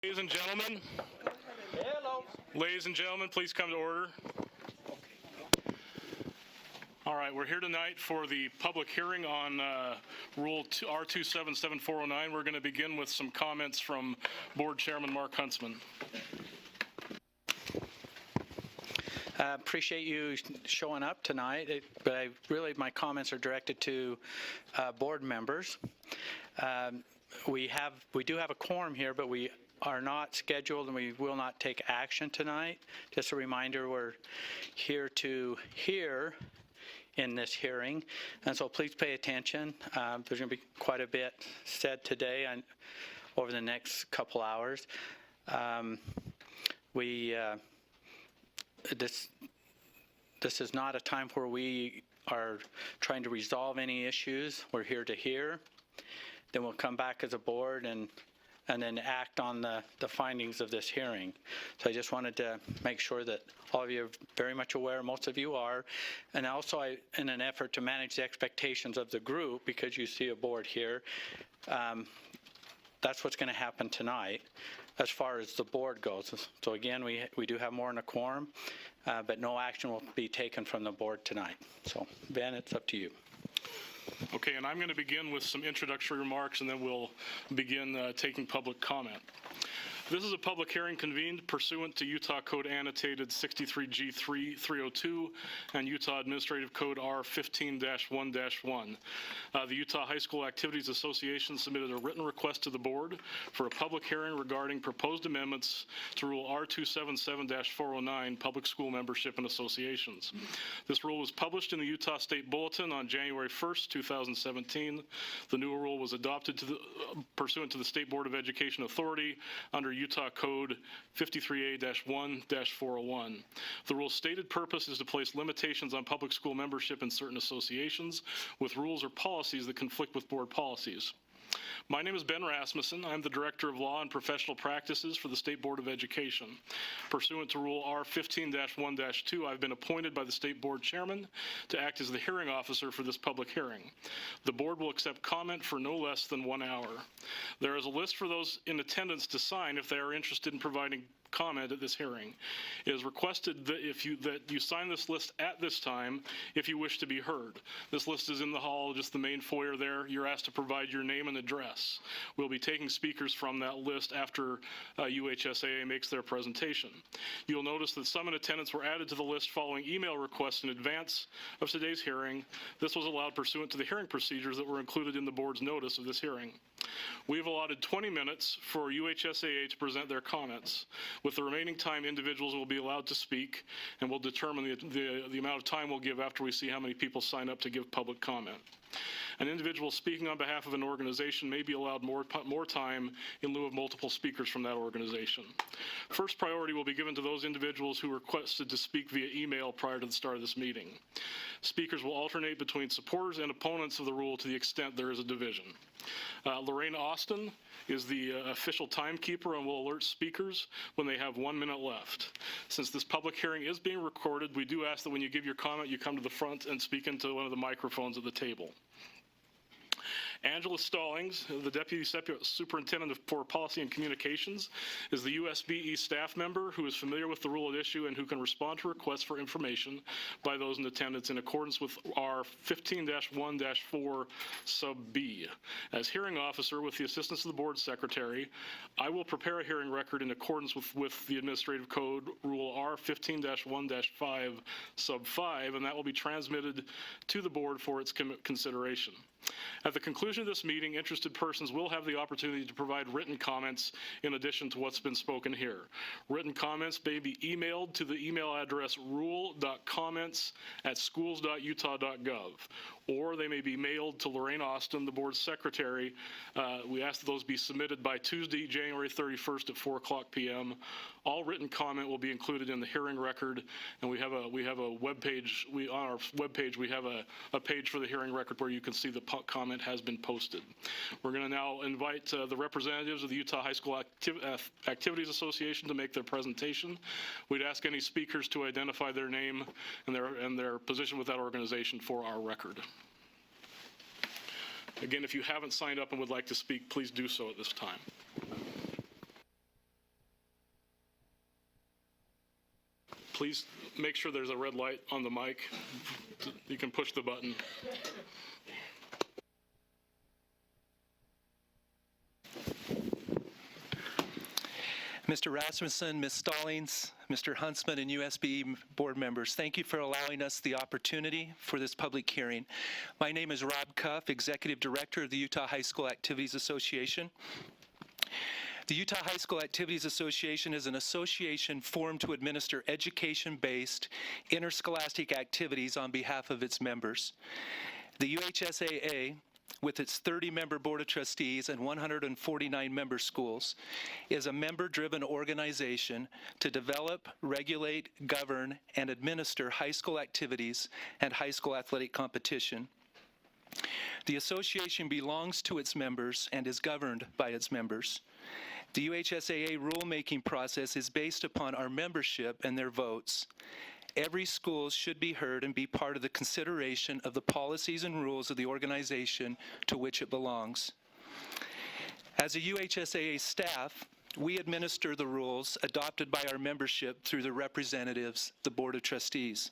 Ladies and gentlemen, Hello. ladies and gentlemen, please come to order. All right, we're here tonight for the public hearing on Rule R277409. We're going to begin with some comments from Board Chairman Mark Huntsman. Appreciate you showing up tonight, but my comments are directed to board members. We do have a quorum here, but we are not scheduled and we will not take action tonight. Just a reminder, we're here to hear in this hearing, and so please pay attention. There's going to be quite a bit said today and over the next couple hours. This is not a time where we are trying to resolve any issues. We're here to hear. Then we'll come back as a board and then act on the findings of this hearing. So I just wanted to make sure that all of you are very much aware, most of you are, and also in an effort to manage the expectations of the group, because you see a board here, that's what's going to happen tonight as far as the board goes. So again, we do have more in a quorum, but no action will be taken from the board tonight. So Ben, it's up to you. Okay, and I'm going to begin with some introductory remarks, and then we'll begin taking public comment. This is a public hearing convened pursuant to Utah Code Annotated 63G3-302 and Utah Administrative Code R15-1-1. The Utah High School Activities Association submitted a written request to the board for a public hearing regarding proposed amendments to Rule R277-409, Public School Membership and Associations. This rule was published in the Utah State Bulletin on January 1st, 2017. The new rule was adopted pursuant to the State Board of Education Authority under Utah Code 53A-1-401. The rule's stated purpose is to place limitations on public school membership in certain associations with rules or policies that conflict with board policies. My name is Ben Rasmussen. I'm the Director of Law and Professional Practices for the State Board of Education. Pursuant to Rule R15-1-2, I've been appointed by the State Board Chairman to act as the hearing officer for this public hearing. The board will accept comment for no less than 1 hour. There is a list for those in attendance to sign if they are interested in providing comment at this hearing. It is requested that you sign this list at this time if you wish to be heard. This list is in the hall, just the main foyer there. You're asked to provide your name and address. We'll be taking speakers from that list after UHSAA makes their presentation. You'll notice that some in attendance were added to the list following email requests in advance of today's hearing. This was allowed pursuant to the hearing procedures that were included in the board's notice of this hearing. We have allotted 20 minutes for UHSAA to present their comments. With the remaining time, individuals will be allowed to speak, and we'll determine the amount of time we'll give after we see how many people sign up to give public comment. An individual speaking on behalf of an organization may be allowed more time in lieu of multiple speakers from that organization. First priority will be given to those individuals who requested to speak via email prior to the start of this meeting. Speakers will alternate between supporters and opponents of the rule to the extent there is a division. Lorraine Austin is the official timekeeper and will alert speakers when they have 1 minute left. Since this public hearing is being recorded, we do ask that when you give your comment, you come to the front and speak into one of the microphones at the table. Angela Stallings, the Deputy Superintendent for Policy and Communications, is the USBE staff member who is familiar with the rule at issue and who can respond to requests for information by those in attendance in accordance with our 15-1-4 sub B. As hearing officer, with the assistance of the board secretary, I will prepare a hearing record in accordance with the Administrative Code Rule R15-1-5 sub 5, and that will be transmitted to the board for its consideration. At the conclusion of this meeting, interested persons will have the opportunity to provide written comments in addition to what's been spoken here. Written comments may be emailed to the email address rule.comments@schools.utah.gov, or they may be mailed to Lorraine Austin, the board secretary. We ask that those be submitted by Tuesday, January 31st at 4:00 p.m. All written comment will be included in the hearing record, and we have a web page. On our web page we have a page for the hearing record where you can see the comment has been posted. We're going to now invite the representatives of the Utah High School Activities Association to make their presentation. We'd ask any speakers to identify their name and their position with that organization for our record. Again, if you haven't signed up and would like to speak, please do so at this time. Please make sure there's a red light on the mic. You can push the button. Mr. Rasmussen, Ms. Stallings, Mr. Huntsman, and USBE board members, thank you for allowing us the opportunity for this public hearing. My name is Rob Cuff, Executive Director of the Utah High School Activities Association. The Utah High School Activities Association is an association formed to administer education-based interscholastic activities on behalf of its members. The UHSAA, with its 30-member Board of Trustees and 149 member schools, is a member-driven organization to develop, regulate, govern, and administer high school activities and high school athletic competition. The association belongs to its members and is governed by its members. The UHSAA rulemaking process is based upon our membership and their votes. Every school should be heard and be part of the consideration of the policies and rules of the organization to which it belongs. As a UHSAA staff, we administer the rules adopted by our membership through the representatives, the Board of Trustees.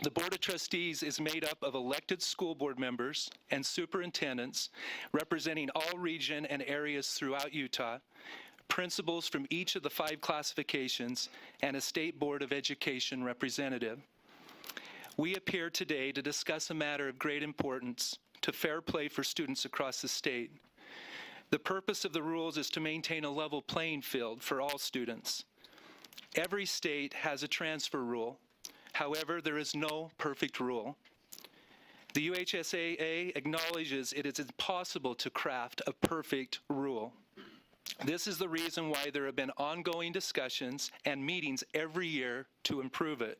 The Board of Trustees is made up of elected school board members and superintendents representing all region and areas throughout Utah, principals from each of the 5 classifications, and a State Board of Education representative. We appear today to discuss a matter of great importance to fair play for students across the state. The purpose of the rules is to maintain a level playing field for all students. Every state has a transfer rule. However, there is no perfect rule. The UHSAA acknowledges it is impossible to craft a perfect rule. This is the reason why there have been ongoing discussions and meetings every year to improve it.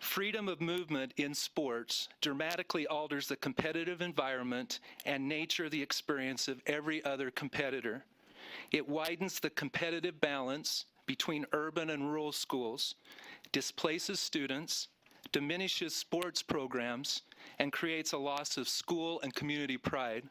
Freedom of movement in sports dramatically alters the competitive environment and nature of the experience of every other competitor. It widens the competitive balance between urban and rural schools, displaces students, diminishes sports programs, and creates a loss of school and community pride.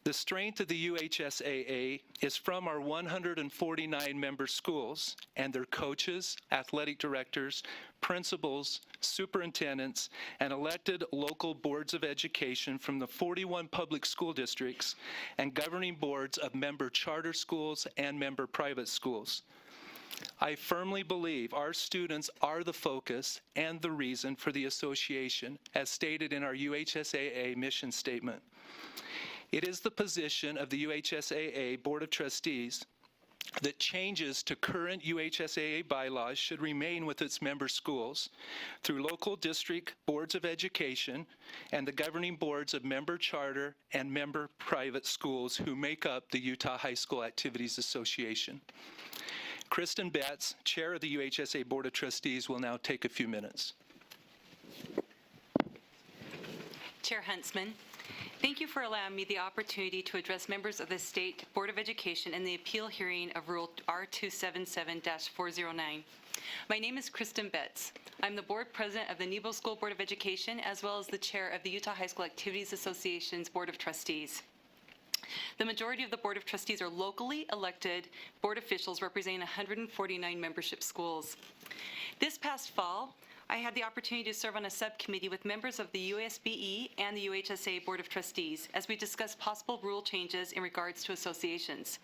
The strength of the UHSAA is from our 149 member schools and their coaches, athletic directors, principals, superintendents, and elected local boards of education from the 41 public school districts and governing boards of member charter schools and member private schools. I firmly believe our students are the focus and the reason for the association, as stated in our UHSAA mission statement. It is the position of the UHSAA Board of Trustees that changes to current UHSAA bylaws should remain with its member schools through local district boards of education and the governing boards of member charter and member private schools who make up the Utah High School Activities Association. Kristen Betts, Chair of the UHSAA Board of Trustees, will now take a few minutes. Chair Huntsman, thank you for allowing me the opportunity to address members of the State Board of Education in the appeal hearing of Rule R277-409. My name is Kristen Betts. I'm the Board President of the Nebo School Board of Education, as well as the Chair of the Utah High School Activities Association's Board of Trustees. The majority of the Board of Trustees are locally elected board officials representing 149 membership schools. This past fall, I had the opportunity to serve on a subcommittee with members of the USBE and the UHSAA Board of Trustees as we discussed possible rule changes in regards to associations.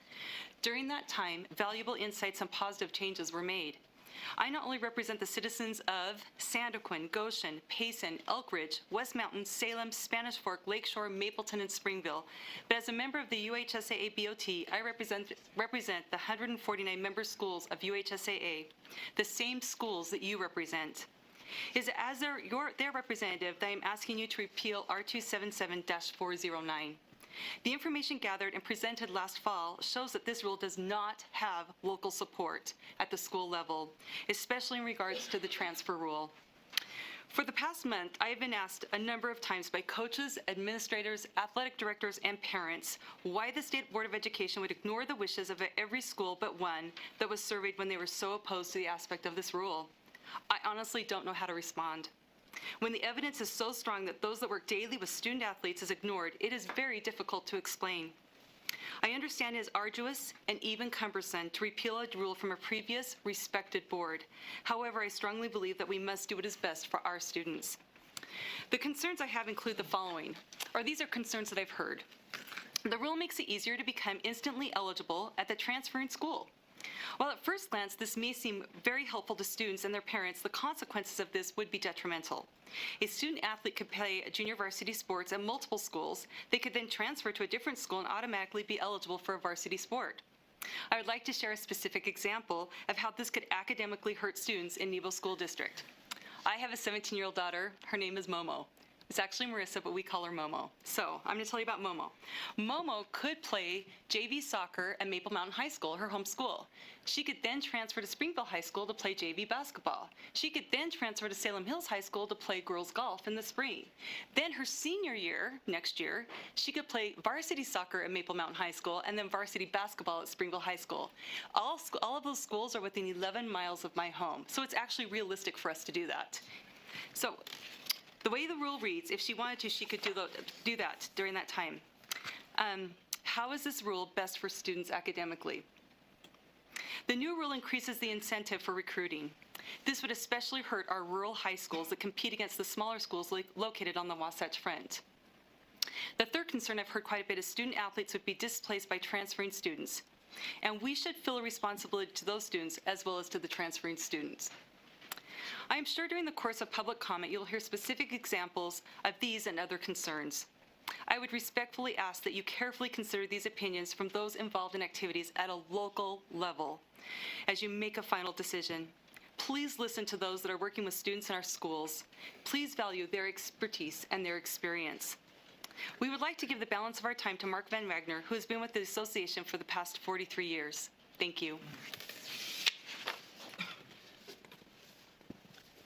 During that time, valuable insights and positive changes were made. I not only represent the citizens of Sandoquin, Goshen, Payson, Elk Ridge, West Mountain, Salem, Spanish Fork, Lakeshore, Mapleton, and Springville, but as a member of the UHSAA BOT, I represent the 149 member schools of UHSAA, the same schools that you represent. It is as their representative that I am asking you to repeal R277-409. The information gathered and presented last fall shows that this rule does not have local support at the school level, especially in regards to the transfer rule. For the past month, I have been asked a number of times by coaches, administrators, athletic directors, and parents why the State Board of Education would ignore the wishes of every school but one that was surveyed when they were so opposed to the aspect of this rule. I honestly don't know how to respond. When the evidence is so strong that those that work daily with student athletes is ignored, it is very difficult to explain. I understand it is arduous and even cumbersome to repeal a rule from a previous respected board. However, I strongly believe that we must do what is best for our students. The concerns I have include the following, or these are concerns that I've heard. The rule makes it easier to become instantly eligible at the transferring school. While at first glance this may seem very helpful to students and their parents, the consequences of this would be detrimental. A student athlete could play junior varsity sports at multiple schools. They could then transfer to a different school and automatically be eligible for a varsity sport. I would like to share a specific example of how this could academically hurt students in Nebo School District. I have a 17-year-old daughter. Her name is Momo. It's actually Marissa, but we call her Momo. So I'm going to tell you about Momo. Momo could play JV soccer at Maple Mountain High School, her home school. She could then transfer to Springville High School to play JV basketball. She could then transfer to Salem Hills High School to play girls golf in the spring. Then her senior year, next year, she could play varsity soccer at Maple Mountain High School and then varsity basketball at Springville High School. All of those schools are within 11 miles of my home. So it's actually realistic for us to do that. So the way the rule reads, if she wanted to, she could do that during that time. How is this rule best for students academically? The new rule increases the incentive for recruiting. This would especially hurt our rural high schools that compete against the smaller schools located on the Wasatch Front. The third concern I've heard quite a bit is student athletes would be displaced by transferring students. And we should feel a responsibility to those students as well as to the transferring students. I am sure during the course of public comment you'll hear specific examples of these and other concerns. I would respectfully ask that you carefully consider these opinions from those involved in activities at a local level as you make a final decision. Please listen to those that are working with students in our schools. Please value their expertise and their experience. We would like to give the balance of our time to Mark Van Wagner, who has been with the association for the past 43 years. Thank you.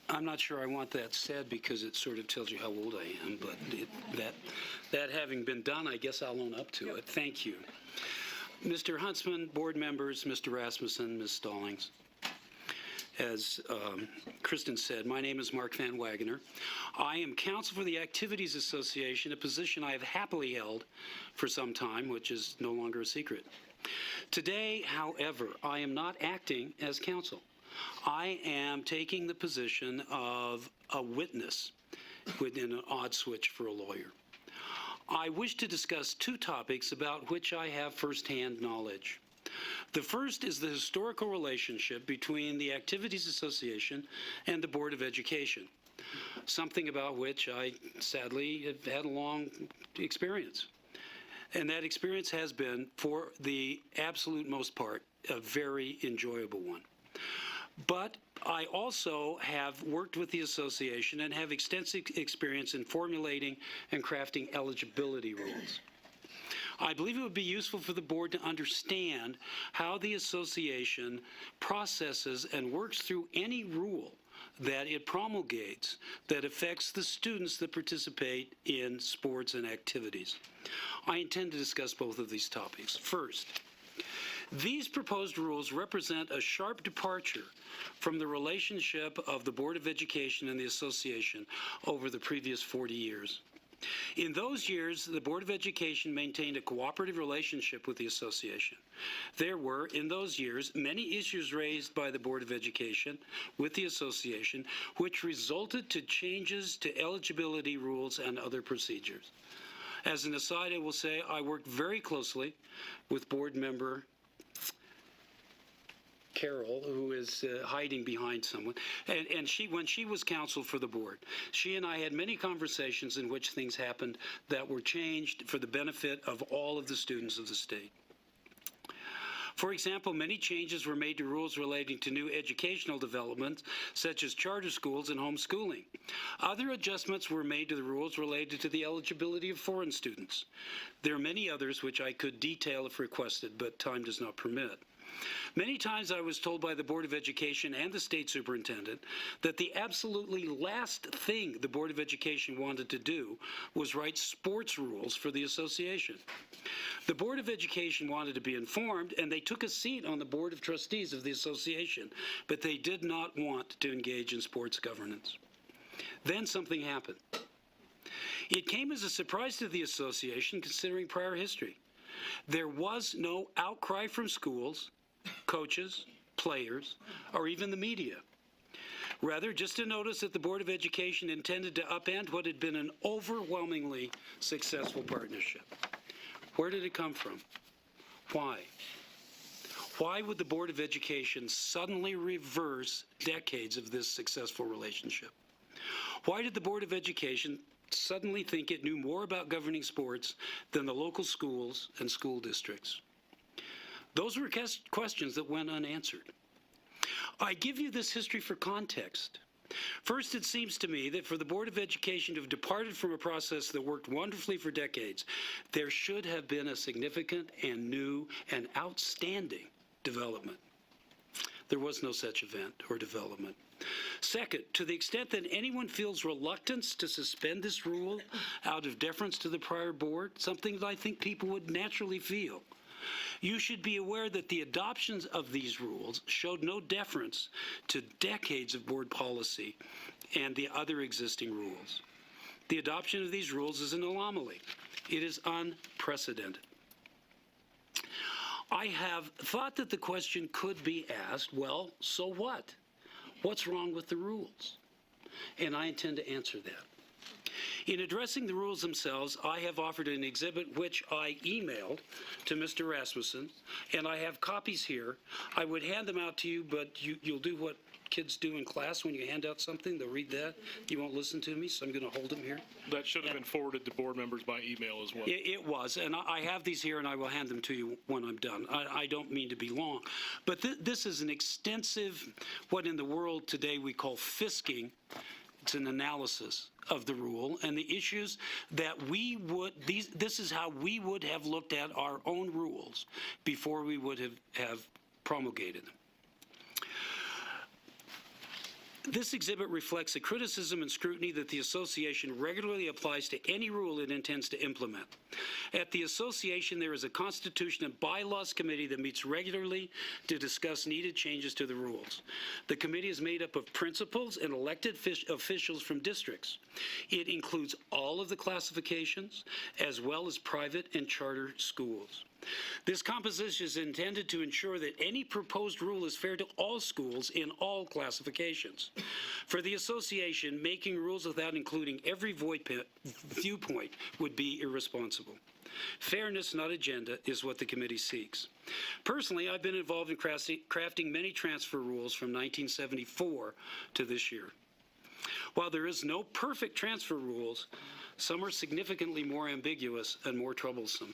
I'm not sure I want that said because it sort of tells you how old I am, but that having been done, I guess I'll own up to it. Thank you. Mr. Huntsman, board members, Mr. Rasmussen, Ms. Stallings. As Kristen said, my name is Mark Van Wagner. I am counsel for the Activities Association, a position I have happily held for some time, which is no longer a secret. Today, however, I am not acting as counsel. I am taking the position of a witness within an odd switch for a lawyer. I wish to discuss two topics about which I have firsthand knowledge. The first is the historical relationship between the Activities Association and the Board of Education, something about which I sadly have had a long experience. And that experience has been, for the absolute most part, a very enjoyable one. But I also have worked with the association and have extensive experience in formulating and crafting eligibility rules. I believe it would be useful for the board to understand how the association processes and works through any rule that it promulgates that affects the students that participate in sports and activities. I intend to discuss both of these topics. First, these proposed rules represent a sharp departure from the relationship of the Board of Education and the association over the previous 40 years. In those years, the Board of Education maintained a cooperative relationship with the association. There were, in those years, many issues raised by the Board of Education with the association, which resulted to changes to eligibility rules and other procedures. As an aside, I will say I worked very closely with board member Carol, who is hiding behind someone, and when she was counsel for the board, she and I had many conversations in which things happened that were changed for the benefit of all of the students of the state. For example, many changes were made to rules relating to new educational developments, such as charter schools and homeschooling. Other adjustments were made to the rules related to the eligibility of foreign students. There are many others which I could detail if requested, but time does not permit. Many times I was told by the Board of Education and the state superintendent that the absolutely last thing the Board of Education wanted to do was write sports rules for the association. The Board of Education wanted to be informed, and they took a seat on the Board of Trustees of the association, but they did not want to engage in sports governance. Then something happened. It came as a surprise to the association, considering prior history. There was no outcry from schools, coaches, players, or even the media. Rather, just a notice that the Board of Education intended to upend what had been an overwhelmingly successful partnership. Where did it come from? Why? Why would the Board of Education suddenly reverse decades of this successful relationship? Why did the Board of Education suddenly think it knew more about governing sports than the local schools and school districts? Those were questions that went unanswered. I give you this history for context. First, it seems to me that for the Board of Education to have departed from a process that worked wonderfully for decades, there should have been a significant and new and outstanding development. There was no such event or development. Second, to the extent that anyone feels reluctance to suspend this rule out of deference to the prior board, something that I think people would naturally feel, you should be aware that the adoptions of these rules showed no deference to decades of board policy and the other existing rules. The adoption of these rules is an anomaly. It is unprecedented. I have thought that the question could be asked, well, so what? What's wrong with the rules? And I intend to answer that. In addressing the rules themselves, I have offered an exhibit which I emailed to Mr. Rasmussen, and I have copies here. I would hand them out to you, but you'll do what kids do in class when you hand out something. They'll read that. You won't listen to me, so I'm going to hold them here. That should have been forwarded to board members by email as well. It was, and I have these here, and I will hand them to you when I'm done. I don't mean to be long, but this is an extensive, what in the world today we call fisking. It's an analysis of the rule and the issues that we would, this is how we would have looked at our own rules before we would have promulgated them. This exhibit reflects the criticism and scrutiny that the association regularly applies to any rule it intends to implement. At the association, there is a Constitution and Bylaws Committee that meets regularly to discuss needed changes to the rules. The committee is made up of principals and elected officials from districts. It includes all of the classifications, as well as private and charter schools. This composition is intended to ensure that any proposed rule is fair to all schools in all classifications. For the association, making rules without including every viewpoint would be irresponsible. Fairness, not agenda, is what the committee seeks. Personally, I've been involved in crafting many transfer rules from 1974 to this year. While there is no perfect transfer rules, some are significantly more ambiguous and more troublesome.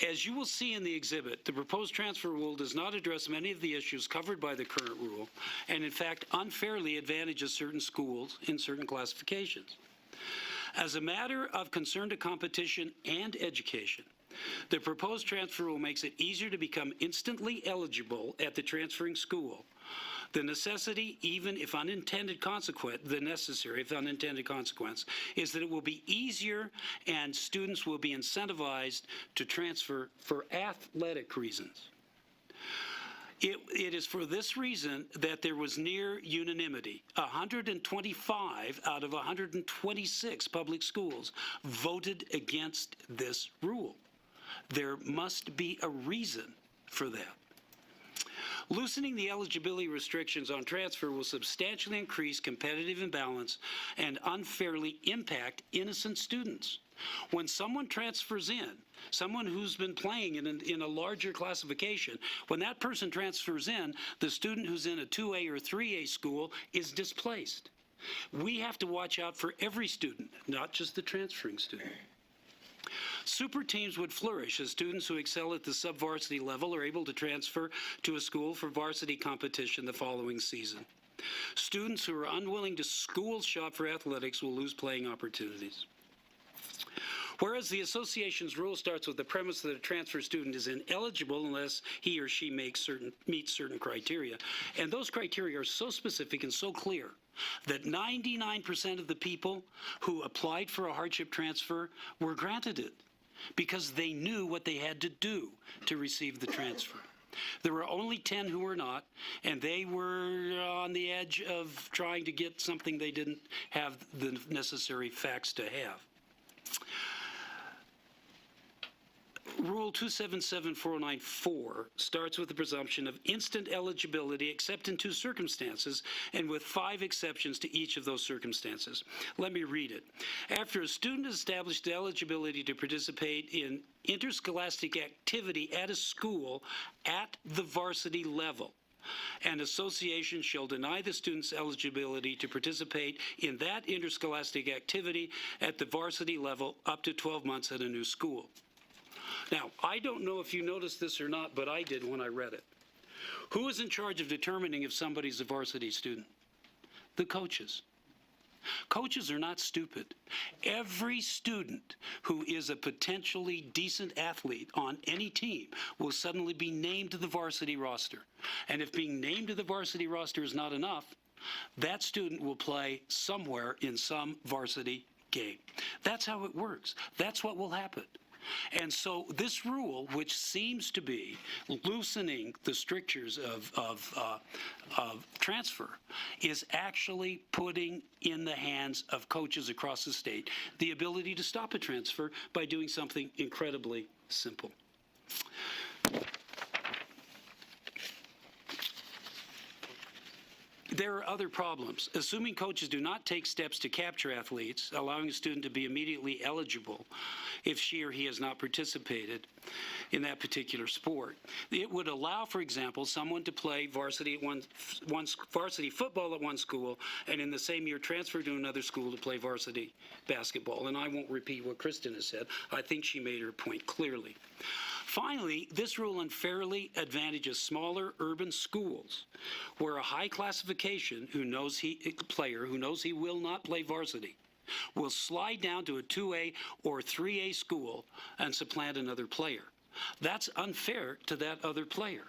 As you will see in the exhibit, the proposed transfer rule does not address many of the issues covered by the current rule, and in fact unfairly advantages certain schools in certain classifications. As a matter of concern to competition and education, the proposed transfer rule makes it easier to become instantly eligible at the transferring school. The necessity, even if unintended consequence, the necessary, if unintended consequence, is that it will be easier and students will be incentivized to transfer for athletic reasons. It is for this reason that there was near unanimity. 125 out of 126 public schools voted against this rule. There must be a reason for that. Loosening the eligibility restrictions on transfer will substantially increase competitive imbalance and unfairly impact innocent students. When someone transfers in, someone who's been playing in a larger classification, when that person transfers in, the student who's in a 2A or 3A school is displaced. We have to watch out for every student, not just the transferring student. Super teams would flourish as students who excel at the sub-varsity level are able to transfer to a school for varsity competition the following season. Students who are unwilling to school shop for athletics will lose playing opportunities. Whereas the association's rule starts with the premise that a transfer student is ineligible unless he or she meets certain criteria, and those criteria are so specific and so clear that 99% of the people who applied for a hardship transfer were granted it because they knew what they had to do to receive the transfer. There were only 10 who were not, and they were on the edge of trying to get something they didn't have the necessary facts to have. Rule 277-409-4 starts with the presumption of instant eligibility except in 2 circumstances and with 5 exceptions to each of those circumstances. Let me read it. After a student has established eligibility to participate in interscholastic activity at a school at the varsity level, an association shall deny the student's eligibility to participate in that interscholastic activity at the varsity level up to 12 months at a new school. Now, I don't know if you noticed this or not, but I did when I read it. Who is in charge of determining if somebody's a varsity student? The coaches. Coaches are not stupid. Every student who is a potentially decent athlete on any team will suddenly be named to the varsity roster. And if being named to the varsity roster is not enough, that student will play somewhere in some varsity game. That's how it works. That's what will happen. And so this rule, which seems to be loosening the strictures of transfer, is actually putting in the hands of coaches across the state the ability to stop a transfer by doing something incredibly simple. There are other problems. Assuming coaches do not take steps to capture athletes, allowing a student to be immediately eligible if she or he has not participated in that particular sport. It would allow, for example, someone to play varsity football at one school and in the same year transfer to another school to play varsity basketball. And I won't repeat what Kristen has said. I think she made her point clearly. Finally, this rule unfairly advantages smaller urban schools where a high classification player who knows he will not play varsity will slide down to a 2A or 3A school and supplant another player. That's unfair to that other player.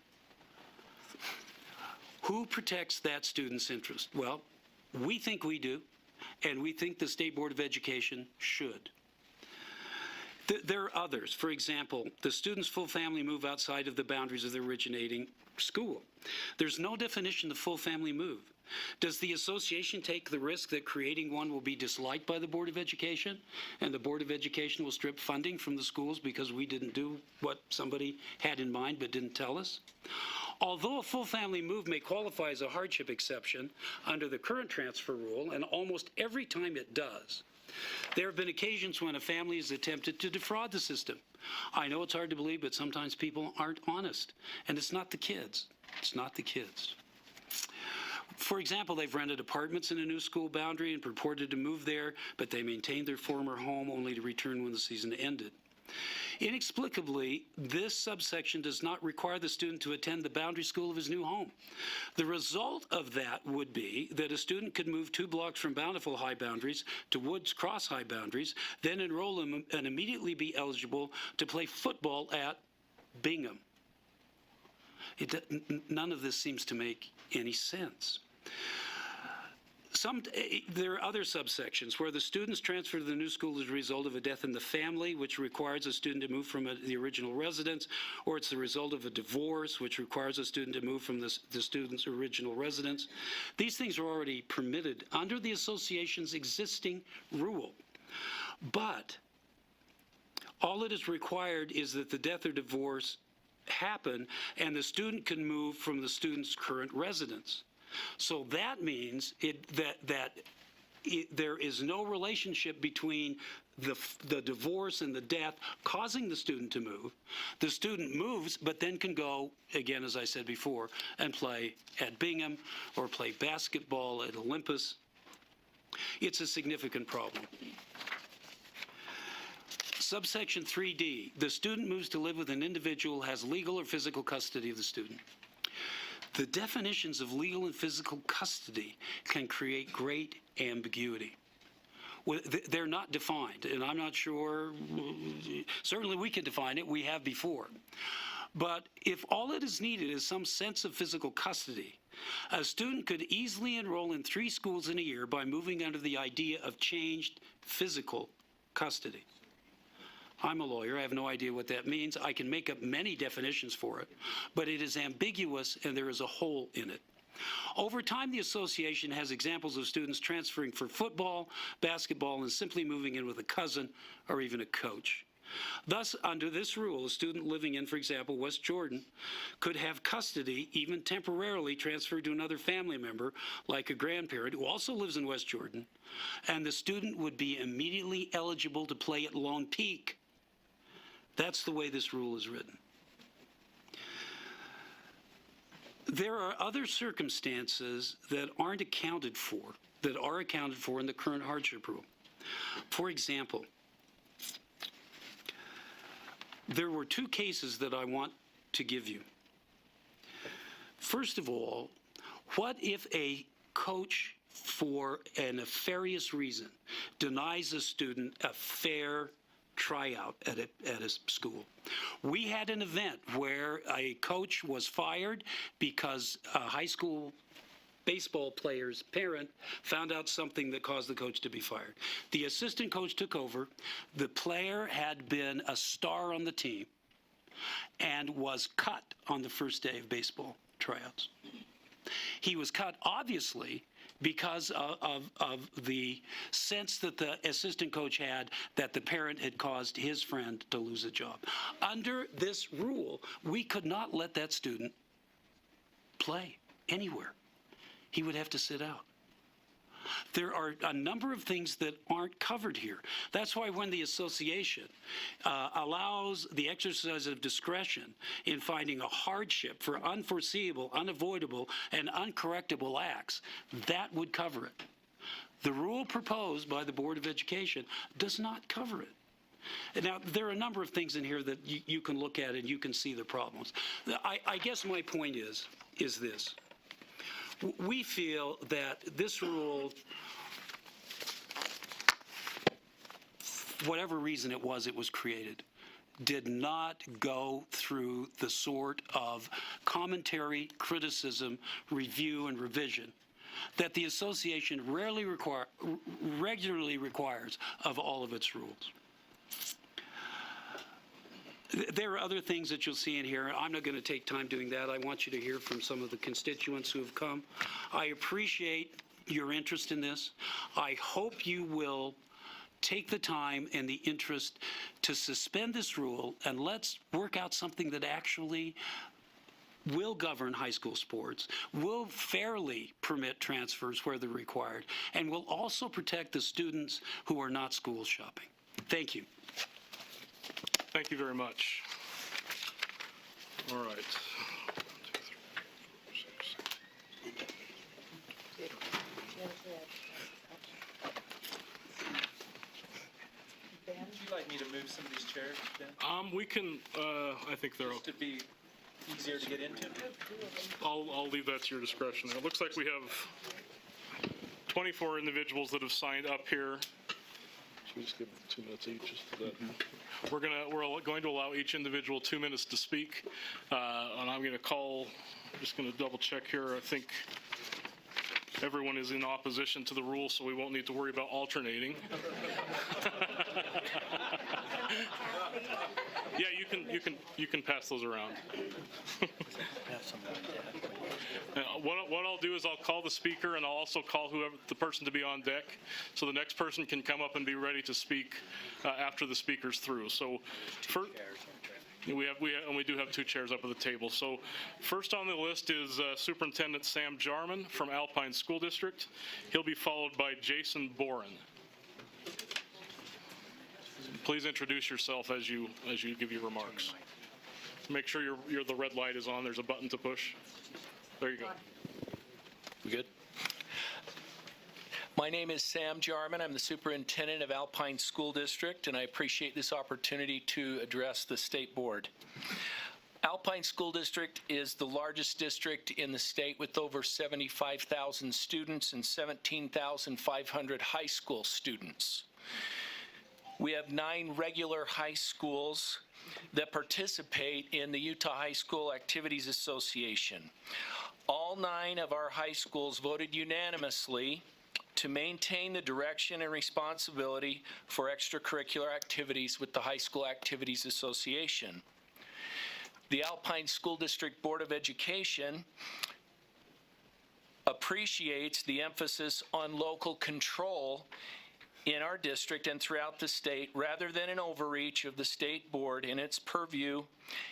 Who protects that student's interest? Well, we think we do, and we think the State Board of Education should. There are others. For example, the student's full family move outside of the boundaries of the originating school. There's no definition of full family move. Does the association take the risk that creating one will be disliked by the Board of Education, and the Board of Education will strip funding from the schools because we didn't do what somebody had in mind but didn't tell us? Although a full family move may qualify as a hardship exception under the current transfer rule, and almost every time it does, there have been occasions when a family has attempted to defraud the system. I know it's hard to believe, but sometimes people aren't honest. And it's not the kids. It's not the kids. For example, they've rented apartments in a new school boundary and purported to move there, but they maintained their former home only to return when the season ended. Inexplicably, this subsection does not require the student to attend the boundary school of his new home. The result of that would be that a student could move 2 blocks from Bountiful High boundaries to Woods Cross High boundaries, then enroll and immediately be eligible to play football at Bingham. None of this seems to make any sense. There are other subsections where the student's transfer to the new school is a result of a death in the family, which requires a student to move from the original residence, or it's the result of a divorce, which requires a student to move from the student's original residence. These things are already permitted under the association's existing rule. But all that is required is that the death or divorce happen and the student can move from the student's current residence. So that means there is no relationship between the divorce and the death causing the student to move. The student moves, but then can go, again, as I said before, and play at Bingham or play basketball at Olympus. It's a significant problem. Subsection 3D, the student moves to live with an individual who has legal or physical custody of the student. The definitions of legal and physical custody can create great ambiguity. They're not defined, and I'm not sure, certainly we can define it, we have before. But if all that is needed is some sense of physical custody, a student could easily enroll in 3 schools in a year by moving under the idea of changed physical custody. I'm a lawyer. I have no idea what that means. I can make up many definitions for it, but it is ambiguous and there is a hole in it. Over time, the association has examples of students transferring for football, basketball, and simply moving in with a cousin or even a coach. Thus, under this rule, a student living in, for example, West Jordan could have custody, even temporarily transferred to another family member, like a grandparent who also lives in West Jordan, and the student would be immediately eligible to play at Lone Peak. That's the way this rule is written. There are other circumstances that aren't accounted for, that are accounted for in the current hardship rule. For example, there were two cases that I want to give you. First of all, what if a coach, for a nefarious reason, denies a student a fair tryout at a school? We had an event where a coach was fired because a high school baseball player's parent found out something that caused the coach to be fired. The assistant coach took over. The player had been a star on the team and was cut on the first day of baseball tryouts. He was cut, obviously, because of the sense that the assistant coach had that the parent had caused his friend to lose a job. Under this rule, we could not let that student play anywhere. He would have to sit out. There are a number of things that aren't covered here. That's why when the association allows the exercise of discretion in finding a hardship for unforeseeable, unavoidable, and uncorrectable acts, that would cover it. The rule proposed by the Board of Education does not cover it. Now, there are a number of things in here that you can look at and you can see the problems. I guess my point is this. We feel that this rule, whatever reason it was created, did not go through the sort of commentary, criticism, review, and revision that the association regularly requires of all of its rules. There are other things that you'll see in here. I'm not going to take time doing that. I want you to hear from some of the constituents who have come. I appreciate your interest in this. I hope you will take the time and the interest to suspend this rule, and let's work out something that actually will govern high school sports, will fairly permit transfers where they're required, and will also protect the students who are not school shopping. Thank you. Thank you very much. All right. Would you like me to move some of these chairs, Ben? We can, I think they're okay. To be easier to get into? I'll leave that to your discretion. It looks like we have 24 individuals that have signed up here. Should we just give them 2 minutes each? Just for that? We're going to allow each individual 2 minutes to speak, and I'm going to call. Just going to double check here. I think everyone is in opposition to the rule, so we won't need to worry about alternating. Yeah, you can pass those around. What I'll do is I'll call the speaker, and I'll also call the person to be on deck, so the next person can come up and be ready to speak after the speaker's through. So, we do have 2 chairs up at the table. So, first on the list is Superintendent Sam Jarman from Alpine School District. He'll be followed by Jason Boren. Please introduce yourself as you give your remarks. Make sure the red light is on. There's a button to push. There you go. We good? My name is Sam Jarman. I'm the superintendent of Alpine School District, and I appreciate this opportunity to address the state board. Alpine School District is the largest district in the state with over 75,000 students and 17,500 high school students. We have 9 regular high schools that participate in the Utah High School Activities Association. All 9 of our high schools voted unanimously to maintain the direction and responsibility for extracurricular activities with the High School Activities Association. The Alpine School District Board of Education appreciates the emphasis on local control in our district and throughout the state rather than an overreach of the state board in its purview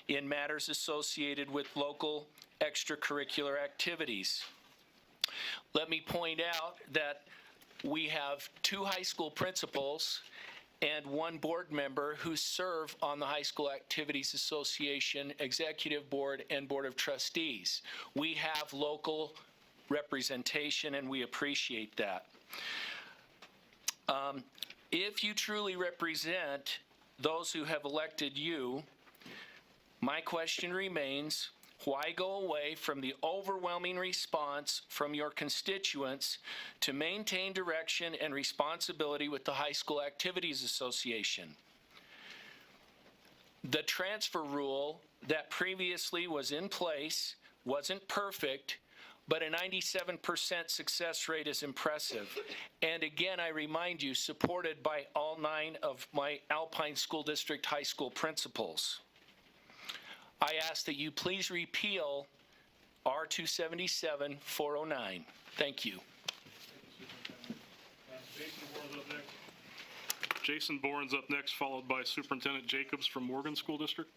in matters associated with local extracurricular activities. Let me point out that we have 2 high school principals and 1 board member who serve on the High School Activities Association Executive Board and Board of Trustees. We have local representation, and we appreciate that. If you truly represent those who have elected you, my question remains, why go away from the overwhelming response from your constituents to maintain direction and responsibility with the High School Activities Association? The transfer rule that previously was in place wasn't perfect, but a 97% success rate is impressive. And again, I remind you, supported by all 9 of my Alpine School District high school principals. I ask that you please repeal R-277-409. Thank you. Jason Bourne's up next, followed by Superintendent Jacobs from Morgan School District.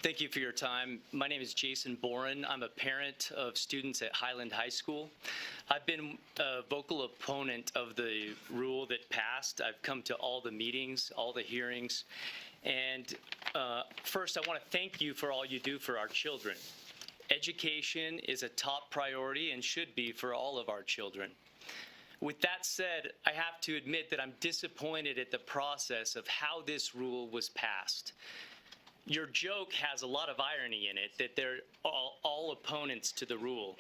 Thank you for your time. My name is Jason Boren. I'm a parent of students at Highland High School. I've been a vocal opponent of the rule that passed. I've come to all the meetings, all the hearings. And first, I want to thank you for all you do for our children. Education is a top priority and should be for all of our children. With that said, I have to admit that I'm disappointed at the process of how this rule was passed. Your joke has a lot of irony in it that they're all opponents to the rule.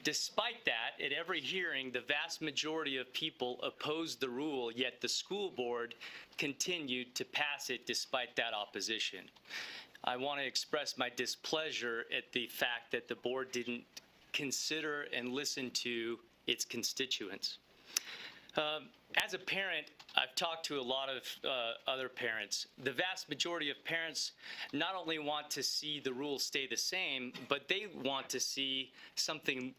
Despite that, at every hearing, the vast majority of people opposed the rule, yet the school board continued to pass it despite that opposition. I want to express my displeasure at the fact that the board didn't consider and listen to its constituents. As a parent, I've talked to a lot of other parents. The vast majority of parents not only want to see the rules stay the same, but they want to see something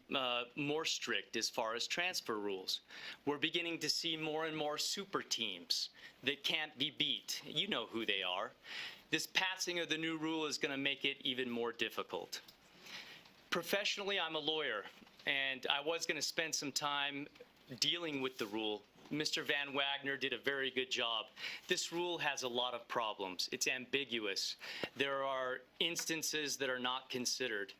more strict as far as transfer rules. We're beginning to see more and more super teams that can't be beat. You know who they are. This passing of the new rule is going to make it even more difficult. Professionally, I'm a lawyer, and I was going to spend some time dealing with the rule. Mr. Van Wagner did a very good job. This rule has a lot of problems. It's ambiguous. There are instances that are not considered.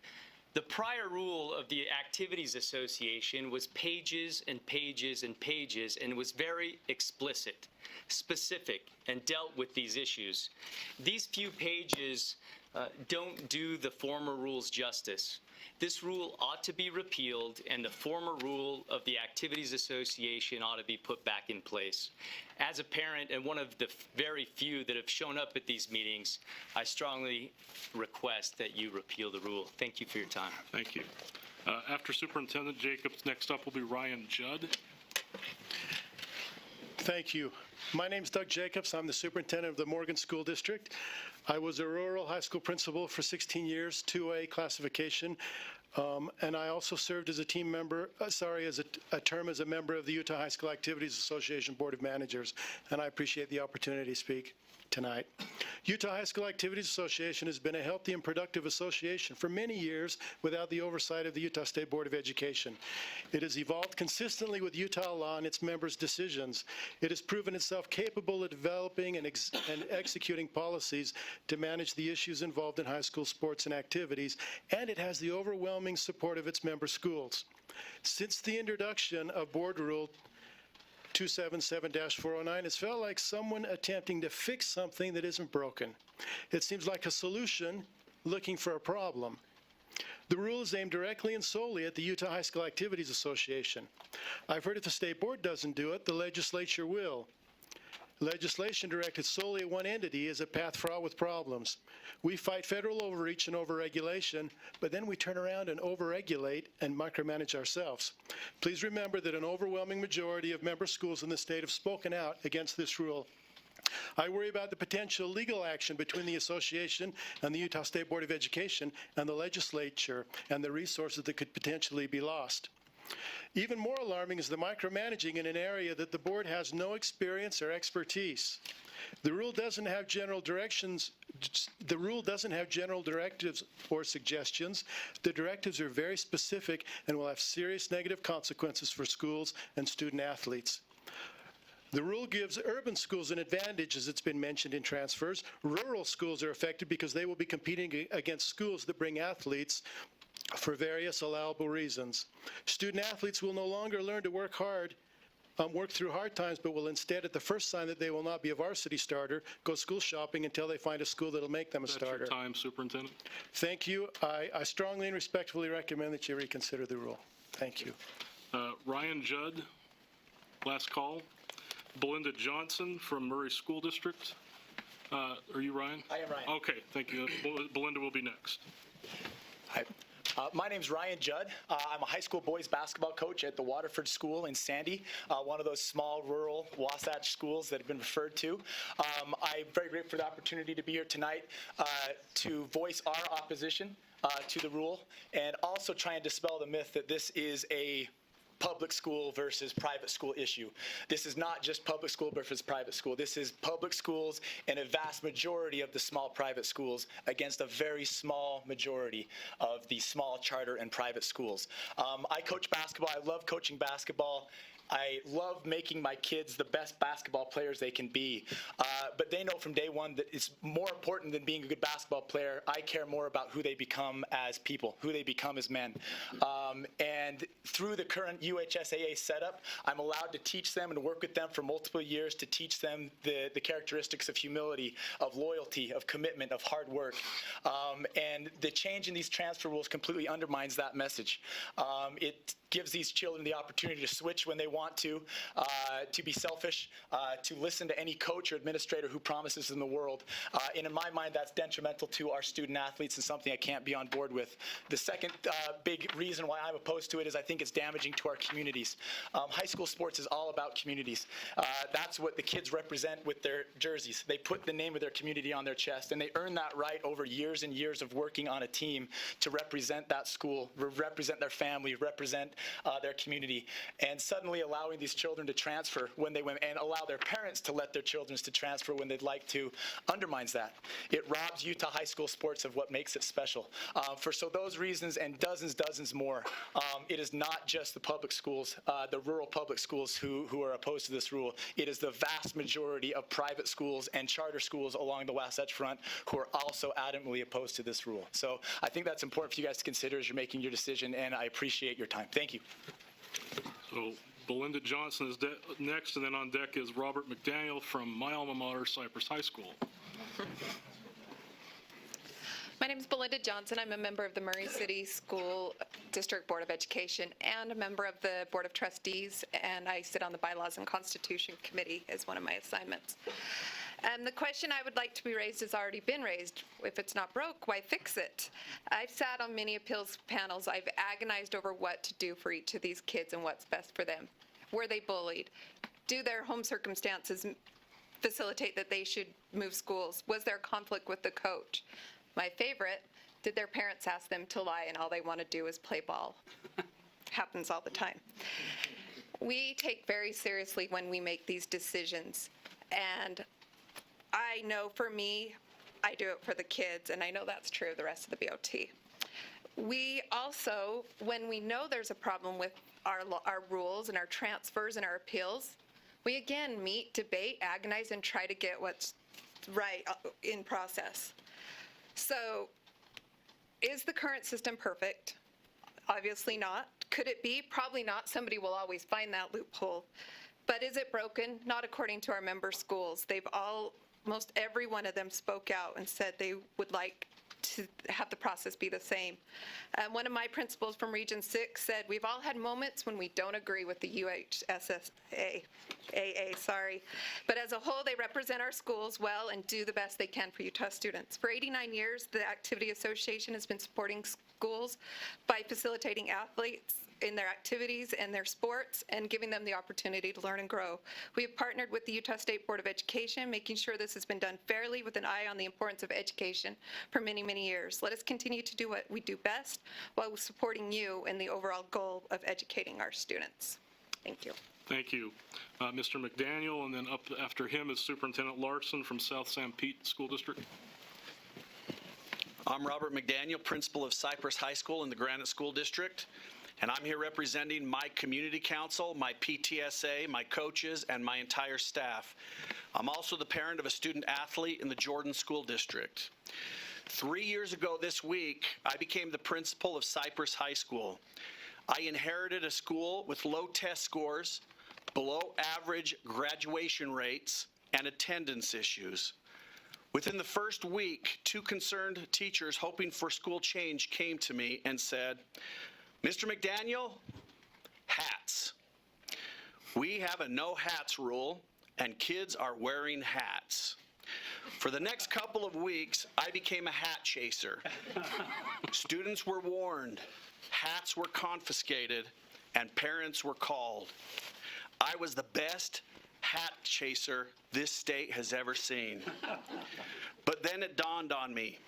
The prior rule of the Activities Association was pages and pages and pages and was very explicit, specific, and dealt with these issues. These few pages don't do the former rules justice. This rule ought to be repealed, and the former rule of the Activities Association ought to be put back in place. As a parent and one of the very few that have shown up at these meetings, I strongly request that you repeal the rule. Thank you for your time. Thank you. After Superintendent Jacobs, next up will be Ryan Judd. Thank you. My name's Doug Jacobs. I'm the superintendent of the Morgan School District. I was a rural high school principal for 16 years, 2A classification, and I also served as a team member, as a term as a member of the Utah High School Activities Association Board of Managers, and I appreciate the opportunity to speak tonight. Utah High School Activities Association has been a healthy and productive association for many years without the oversight of the Utah State Board of Education. It has evolved consistently with Utah law and its members' decisions. It has proven itself capable of developing and executing policies to manage the issues involved in high school sports and activities, and it has the overwhelming support of its member schools. Since the introduction of Board Rule 277-409, it's felt like someone attempting to fix something that isn't broken. It seems like a solution looking for a problem. The rule is aimed directly and solely at the Utah High School Activities Association. I've heard if the state board doesn't do it, the legislature will. Legislation directed solely at one entity is a path fraught with problems. We fight federal overreach and overregulation, but then we turn around and overregulate and micromanage ourselves. Please remember that an overwhelming majority of member schools in the state have spoken out against this rule. I worry about the potential legal action between the association and the Utah State Board of Education and the legislature and the resources that could potentially be lost. Even more alarming is the micromanaging in an area that the board has no experience or expertise. The rule doesn't have general directions. The rule doesn't have general directives or suggestions. The directives are very specific and will have serious negative consequences for schools and student athletes. The rule gives urban schools an advantage, as it's been mentioned in transfers. Rural schools are affected because they will be competing against schools that bring athletes for various allowable reasons. Student athletes will no longer learn to work through hard times, but will instead, at the first sign that they will not be a varsity starter, go school shopping until they find a school that will make them a starter. That's your time, Superintendent. Thank you. I strongly and respectfully recommend that you reconsider the rule. Thank you. Ryan Judd, last call. Belinda Johnson from Murray School District. Are you Ryan? I am Ryan. Okay, thank you. Belinda will be next. Hi. My name's Ryan Judd. I'm a high school boys basketball coach at the Waterford School in Sandy, one of those small rural Wasatch schools that have been referred to. I'm very grateful for the opportunity to be here tonight to voice our opposition to the rule and also try and dispel the myth that this is a public school versus private school issue. This is not just public school versus private school. This is public schools and a vast majority of the small private schools against a very small majority of the small charter and private schools. I coach basketball. I love coaching basketball. I love making my kids the best basketball players they can be. But they know from day one that it's more important than being a good basketball player. I care more about who they become as people, who they become as men. And through the current UHSAA setup, I'm allowed to teach them and work with them for multiple years to teach them the characteristics of humility, of loyalty, of commitment, of hard work. And the change in these transfer rules completely undermines that message. It gives these children the opportunity to switch when they want to be selfish, to listen to any coach or administrator who promises them the world. And in my mind, that's detrimental to our student athletes and something I can't be on board with. The second big reason why I'm opposed to it is I think it's damaging to our communities. High school sports is all about communities. That's what the kids represent with their jerseys. They put the name of their community on their chest, and they earn that right over years and years of working on a team to represent that school, represent their family, represent their community. And suddenly allowing these children to transfer when they and allow their parents to let their children to transfer when they'd like to undermines that. It robs Utah high school sports of what makes it special. For those reasons and dozens more, it is not just the public schools, the rural public schools who are opposed to this rule. It is the vast majority of private schools and charter schools along the Wasatch Front who are also adamantly opposed to this rule. So I think that's important for you guys to consider as you're making your decision, and I appreciate your time. Thank you. So Belinda Johnson is next, and then on deck is Robert McDaniel from my alma mater, Cypress High School. My name is Belinda Johnson. I'm a member of the Murray City School District Board of Education and a member of the Board of Trustees, and I sit on the Bylaws and Constitution Committee as one of my assignments. And the question I would like to be raised has already been raised. If it's not broke, why fix it? I've sat on many appeals panels. I've agonized over what to do for each of these kids and what's best for them. Were they bullied? Do their home circumstances facilitate that they should move schools? Was there conflict with the coach? My favorite, did their parents ask them to lie and all they want to do is play ball? Happens all the time. We take very seriously when we make these decisions, and I know for me, I do it for the kids, and I know that's true of the rest of the BOT. We also, when we know there's a problem with our rules and our transfers and our appeals, we again meet, debate, agonize, and try to get what's right in process. So, is the current system perfect? Obviously not. Could it be? Probably not. Somebody will always find that loophole. But is it broken? Not according to our member schools. Most every one of them spoke out and said they would like to have the process be the same. One of my principals from Region 6 said, we've all had moments when we don't agree with the UHSAA, but as a whole, they represent our schools well and do the best they can for Utah students. For 89 years, the Activity Association has been supporting schools by facilitating athletes in their activities and their sports and giving them the opportunity to learn and grow. We have partnered with the Utah State Board of Education, making sure this has been done fairly with an eye on the importance of education for many, many years. Let us continue to do what we do best while supporting you in the overall goal of educating our students. Thank you. Thank you. Mr. McDaniel, and then up after him is Superintendent Larson from South San Pete School District. I'm Robert McDaniel, principal of Cypress High School in the Granite School District, and I'm here representing my community council, my PTSA, my coaches, and my entire staff. I'm also the parent of a student athlete in the Jordan School District. 3 years ago this week, I became the principal of Cypress High School. I inherited a school with low test scores, below average graduation rates, and attendance issues. Within the first week, 2 concerned teachers hoping for school change came to me and said, "Mr. McDaniel, hats. We have a no hats rule, and kids are wearing hats." For the next couple of weeks, I became a hat chaser. Students were warned, hats were confiscated, and parents were called. I was the best hat chaser this state has ever seen. But then it dawned on me.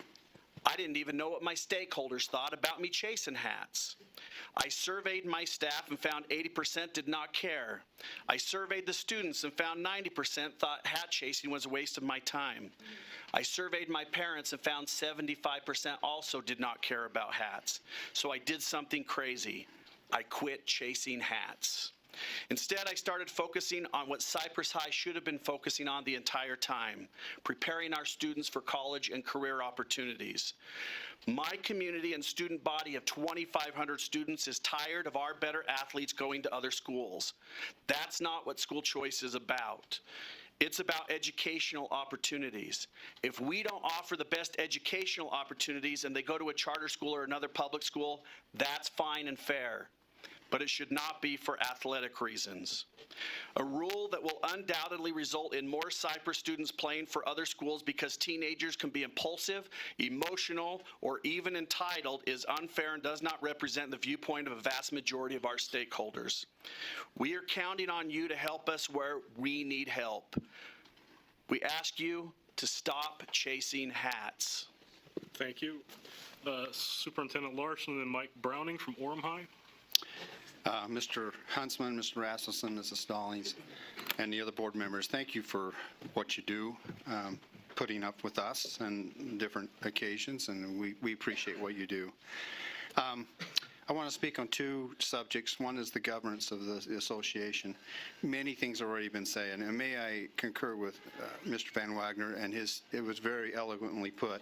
I didn't even know what my stakeholders thought about me chasing hats. I surveyed my staff and found 80% did not care. I surveyed the students and found 90% thought hat chasing was a waste of my time. I surveyed my parents and found 75% also did not care about hats. So I did something crazy. I quit chasing hats. Instead, I started focusing on what Cypress High should have been focusing on the entire time, preparing our students for college and career opportunities. My community and student body of 2,500 students is tired of our better athletes going to other schools. That's not what school choice is about. It's about educational opportunities. If we don't offer the best educational opportunities and they go to a charter school or another public school, that's fine and fair. But it should not be for athletic reasons. A rule that will undoubtedly result in more Cypress students playing for other schools because teenagers can be impulsive, emotional, or even entitled is unfair and does not represent the viewpoint of a vast majority of our stakeholders. We are counting on you to help us where we need help. We ask you to stop chasing hats. Thank you. Superintendent Larson and then Mike Browning from Orem High. Mr. Huntsman, Mr. Rasmussen, Mrs. Stallings, and the other board members, thank you for what you do, putting up with us on different occasions, and we appreciate what you do. I want to speak on 2 subjects. One is the governance of the association. Many things have already been said, and may I concur with Mr. Van Wagner, and it was very eloquently put,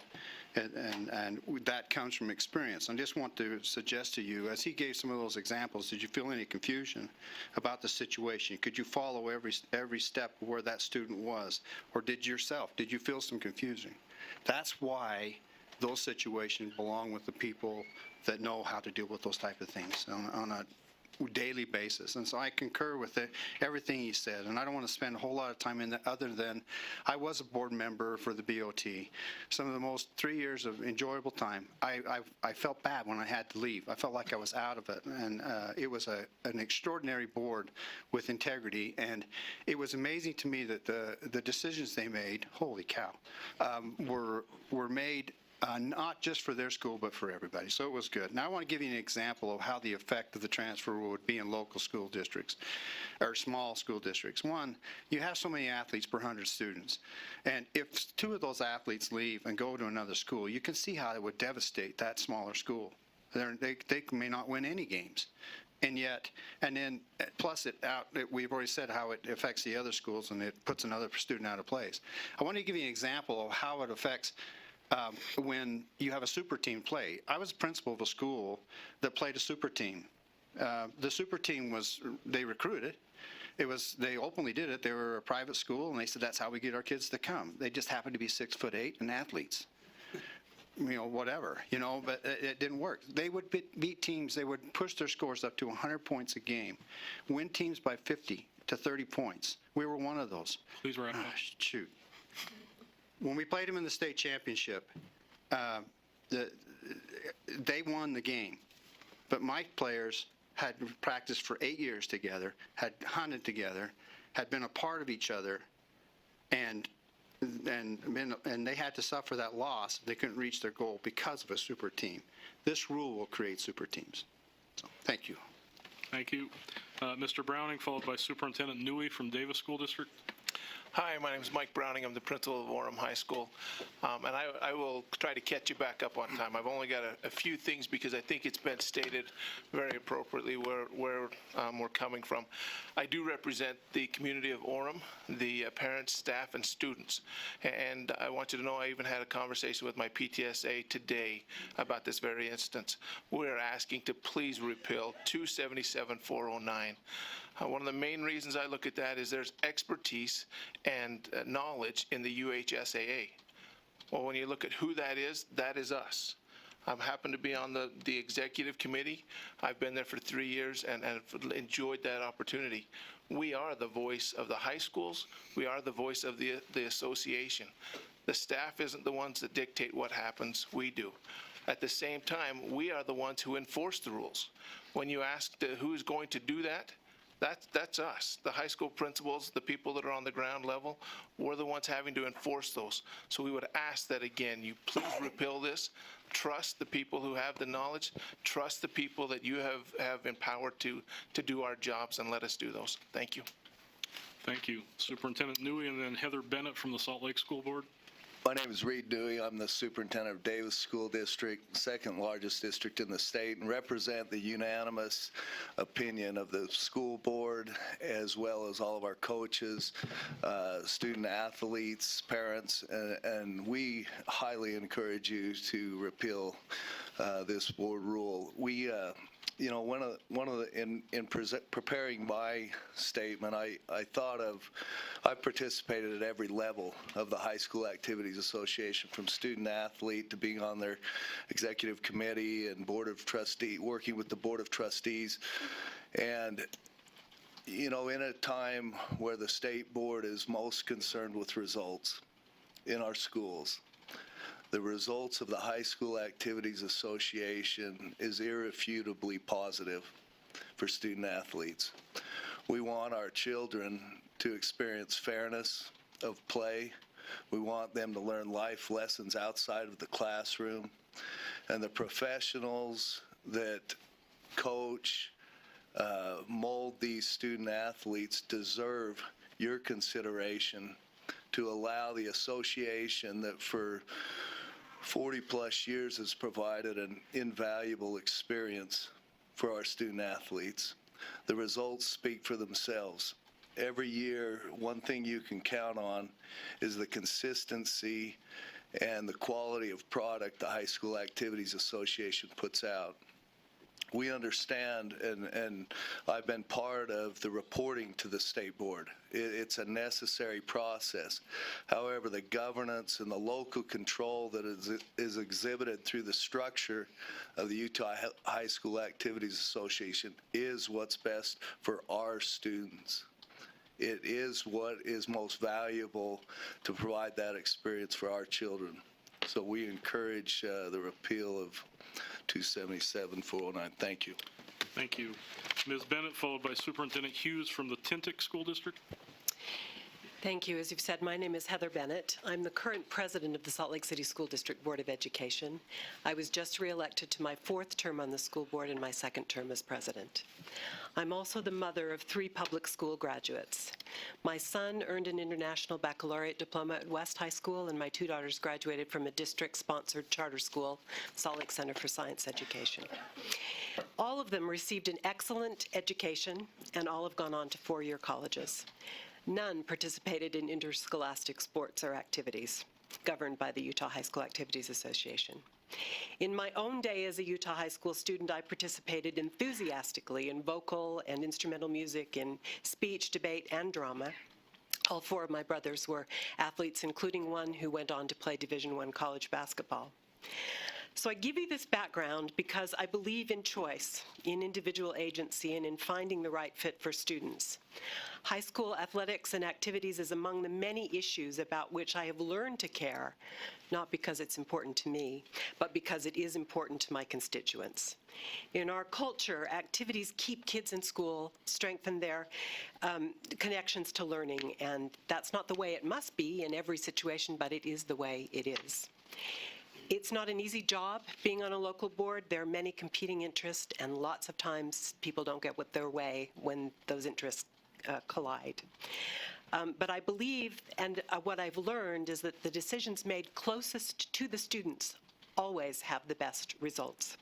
and that comes from experience. I just want to suggest to you, as he gave some of those examples, did you feel any confusion about the situation? Could you follow every step where that student was, or did you feel some confusion? That's why those situations belong with the people that know how to deal with those type of things on a daily basis. And so I concur with everything he said, and I don't want to spend a whole lot of time in that other than I was a board member for the BOT. Some of the most 3 years of enjoyable time. I felt bad when I had to leave. I felt like I was out of it, and it was an extraordinary board with integrity, and it was amazing to me that the decisions they made, holy cow, were made not just for their school, but for everybody. So it was good. Now I want to give you an example of how the effect of the transfer rule would be in local school districts or small school districts. One, you have so many athletes per 100 students. And if 2 of those athletes leave and go to another school, you can see how it would devastate that smaller school. They may not win any games. And then plus we've already said how it affects the other schools and it puts another student out of place. I want to give you an example of how it affects when you have a super team play. I was principal of a school that played a super team. The super team they recruited. They openly did it. They were a private school, and they said that's how we get our kids to come. They just happened to be 6'8" and athletes. Whatever, but it didn't work. They would beat teams. They would push their scores up to 100 points a game, win teams by 50 to 30 points. We were one of those. Please wrap up. Shoot. When we played them in the state championship, they won the game, but my players had practiced for 8 years together, had hunted together, had been a part of each other, and they had to suffer that loss. They couldn't reach their goal because of a super team. This rule will create super teams. So, thank you. Thank you. Mr. Browning, followed by Superintendent Newey from Davis School District. Hi, my name is Mike Browning. I'm the principal of Orem High School, and I will try to catch you back up on time. I've only got a few things because I think it's been stated very appropriately where we're coming from. I do represent the community of Orem, the parents, staff, and students, and I want you to know I even had a conversation with my PTSA today about this very instance. We're asking to please repeal 277-409. One of the main reasons I look at that is there's expertise and knowledge in the UHSAA. Well, when you look at who that is us. I happen to be on the executive committee. I've been there for 3 years and have enjoyed that opportunity. We are the voice of the high schools. We are the voice of the association. The staff isn't the ones that dictate what happens. We do. At the same time, we are the ones who enforce the rules. When you ask who's going to do that, that's us, the high school principals, the people that are on the ground level. We're the ones having to enforce those. So we would ask that, again, you please repeal this. Trust the people who have the knowledge. Trust the people that you have empowered to do our jobs, and let us do those. Thank you. Thank you. Superintendent Newey, and then Heather Bennett from the Salt Lake School Board. My name is Reed Dewey. I'm the superintendent of Davis School District, second largest district in the state, and represent the unanimous opinion of the school board, as well as all of our coaches, student athletes, parents, and we highly encourage you to repeal this board rule. We in preparing my statement, I participated at every level of the High School Activities Association, from student athlete to being on their executive committee and board of trustees, working with the board of trustees. And, in a time where the state board is most concerned with results in our schools, the results of the High School Activities Association is irrefutably positive for student athletes. We want our children to experience fairness of play. We want them to learn life lessons outside of the classroom. And the professionals that coach, mold these student athletes deserve your consideration to allow the association that for 40-plus years has provided an invaluable experience for our student athletes. The results speak for themselves. Every year, one thing you can count on is the consistency and the quality of product the High School Activities Association puts out. We understand, and I've been part of the reporting to the state board. It's a necessary process. However, the governance and the local control that is exhibited through the structure of the Utah High School Activities Association is what's best for our students. It is what is most valuable to provide that experience for our children. So we encourage the repeal of 277-409. Thank you. Thank you. Ms. Bennett, followed by Superintendent Hughes from the Tintic School District. Thank you. As you've said, my name is Heather Bennett. I'm the current president of the Salt Lake City School District Board of Education. I was just reelected to my 4th term on the school board and my 2nd term as president. I'm also the mother of 3 public school graduates. My son earned an international baccalaureate diploma at West High School, and my 2 daughters graduated from a district-sponsored charter school, Salt Lake Center for Science Education. All of them received an excellent education, and all have gone on to 4-year colleges. None participated in interscholastic sports or activities governed by the Utah High School Activities Association. In my own day as a Utah High School student, I participated enthusiastically in vocal and instrumental music, in speech, debate, and drama. All 4 of my brothers were athletes, including one who went on to play Division I college basketball. So I give you this background because I believe in choice, in individual agency, and in finding the right fit for students. High school athletics and activities is among the many issues about which I have learned to care, not because it's important to me, but because it is important to my constituents. In our culture, activities keep kids in school, strengthen their connections to learning, and that's not the way it must be in every situation, but it is the way it is. It's not an easy job being on a local board. There are many competing interests, and lots of times people don't get their way when those interests collide. But I believe, and what I've learned, is that the decisions made closest to the students always have the best results.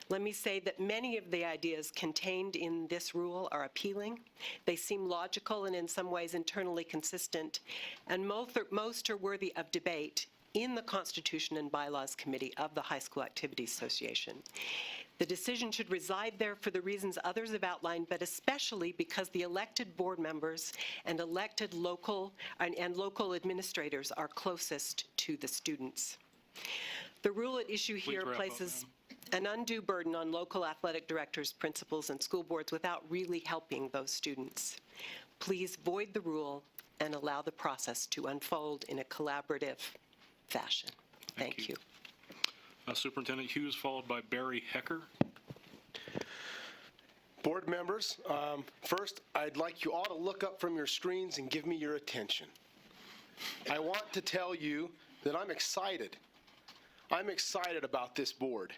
Let me say that many of the ideas contained in this rule are appealing. They seem logical and in some ways internally consistent, and most are worthy of debate in the Constitution and Bylaws Committee of the High School Activities Association. The decision should reside there for the reasons others have outlined, but especially because the elected board members and elected local administrators are closest to the students. The rule at issue here places an undue burden on local athletic directors, principals, and school boards without really helping those students. Please void the rule and allow the process to unfold in a collaborative fashion. Thank you. Superintendent Hughes, followed by Barry Hecker. Board members, first, I'd like you all to look up from your screens and give me your attention. I want to tell you that I'm excited. I'm excited about this board.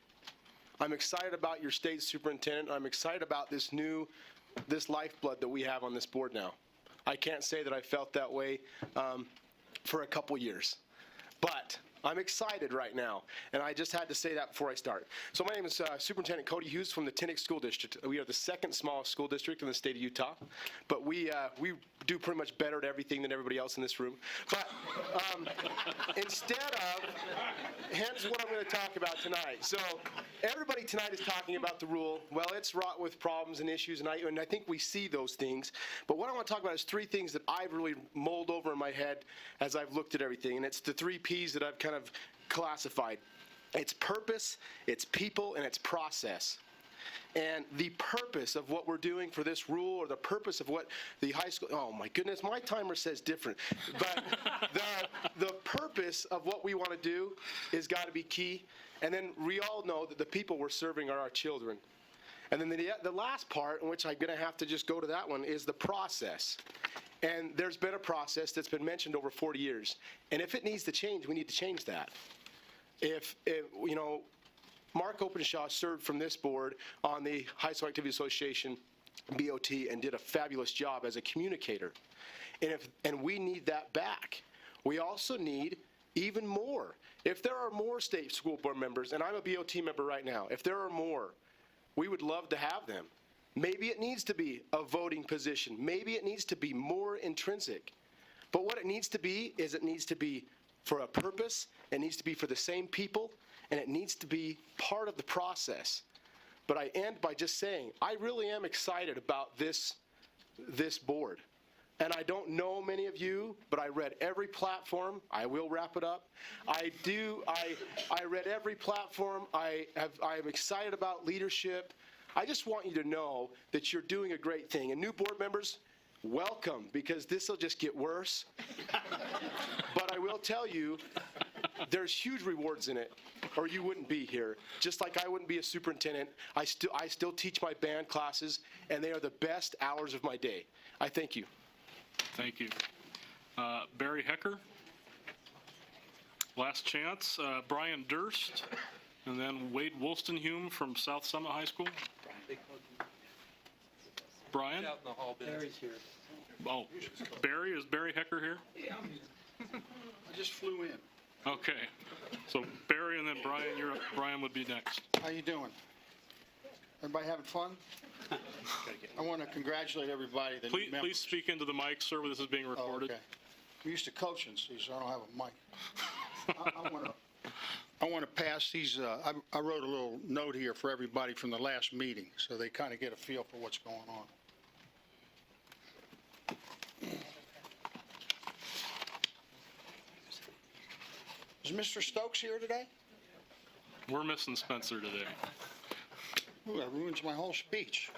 I'm excited about your state superintendent. I'm excited about this lifeblood that we have on this board now. I can't say that I felt that way for a couple years, but I'm excited right now, and I just had to say that before I start. So my name is Superintendent Cody Hughes from the Tinnick School District. We are the second smallest school district in the state of Utah, but we do pretty much better at everything than everybody else in this room. But hence what I'm going to talk about tonight. So everybody tonight is talking about the rule. Well, it's wrought with problems and issues, and I think we see those things. But what I want to talk about is three things that I've really mulled over in my head as I've looked at everything, and it's the 3 Ps that I've kind of classified. It's purpose, it's people, and it's process. And the purpose of what we're doing for this rule, or the purpose of what the high school, oh my goodness, my timer says different. But the purpose of what we want to do is got to be key. And then we all know that the people we're serving are our children. And then the last part, in which I'm going to have to just go to that one, is the process. And there's been a process that's been mentioned over 40 years. And if it needs to change, we need to change that. If Mark Openshaw served from this board on the High School Activity Association, BOT, and did a fabulous job as a communicator. And we need that back. We also need even more. If there are more state school board members, and I'm a BOT member right now, if there are more, we would love to have them. Maybe it needs to be a voting position. Maybe it needs to be more intrinsic. But what it needs to be is it needs to be for a purpose, it needs to be for the same people, and it needs to be part of the process. But I end by just saying, I really am excited about this board. And I don't know many of you, but I read every platform. I will wrap it up. I read every platform. I am excited about leadership. I just want you to know that you're doing a great thing. And new board members, welcome, because this will just get worse. But I will tell you, there's huge rewards in it, or you wouldn't be here. Just like I wouldn't be a superintendent, I still teach my band classes, and they are the best hours of my day. I thank you. Thank you. Barry Hecker. Last chance. Brian Durst, and then Wade Wolstenhume from South Summit High School. Brian? Out in the hall, Barry's here. Oh, Barry? Is Barry Hecker here? Yeah, I just flew in. Okay. So Barry and then Brian, you're up. Brian would be next. How you doing? Everybody having fun? I want to congratulate everybody. Please speak into the mic, sir. This is being recorded. Oh, okay. I'm used to coaching, see, so I don't have a mic. I want to pass these. I wrote a little note here for everybody from the last meeting, so they kind of get a feel for what's going on. Is Mr. Stokes here today? We're missing Spencer today. Ooh, that ruins my whole speech.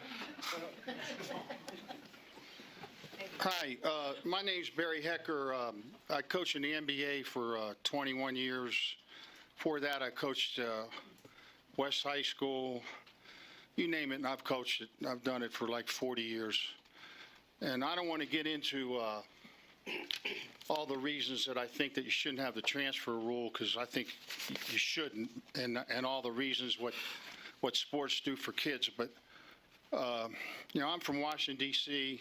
Hi, my name's Barry Hecker. I coached in the NBA for 21 years. Before that, I coached West High School. You name it, and I've coached it. I've done it for like 40 years. And I don't want to get into all the reasons that I think that you shouldn't have the transfer rule, because I think you shouldn't, and all the reasons what sports do for kids. But, I'm from Washington, D.C.,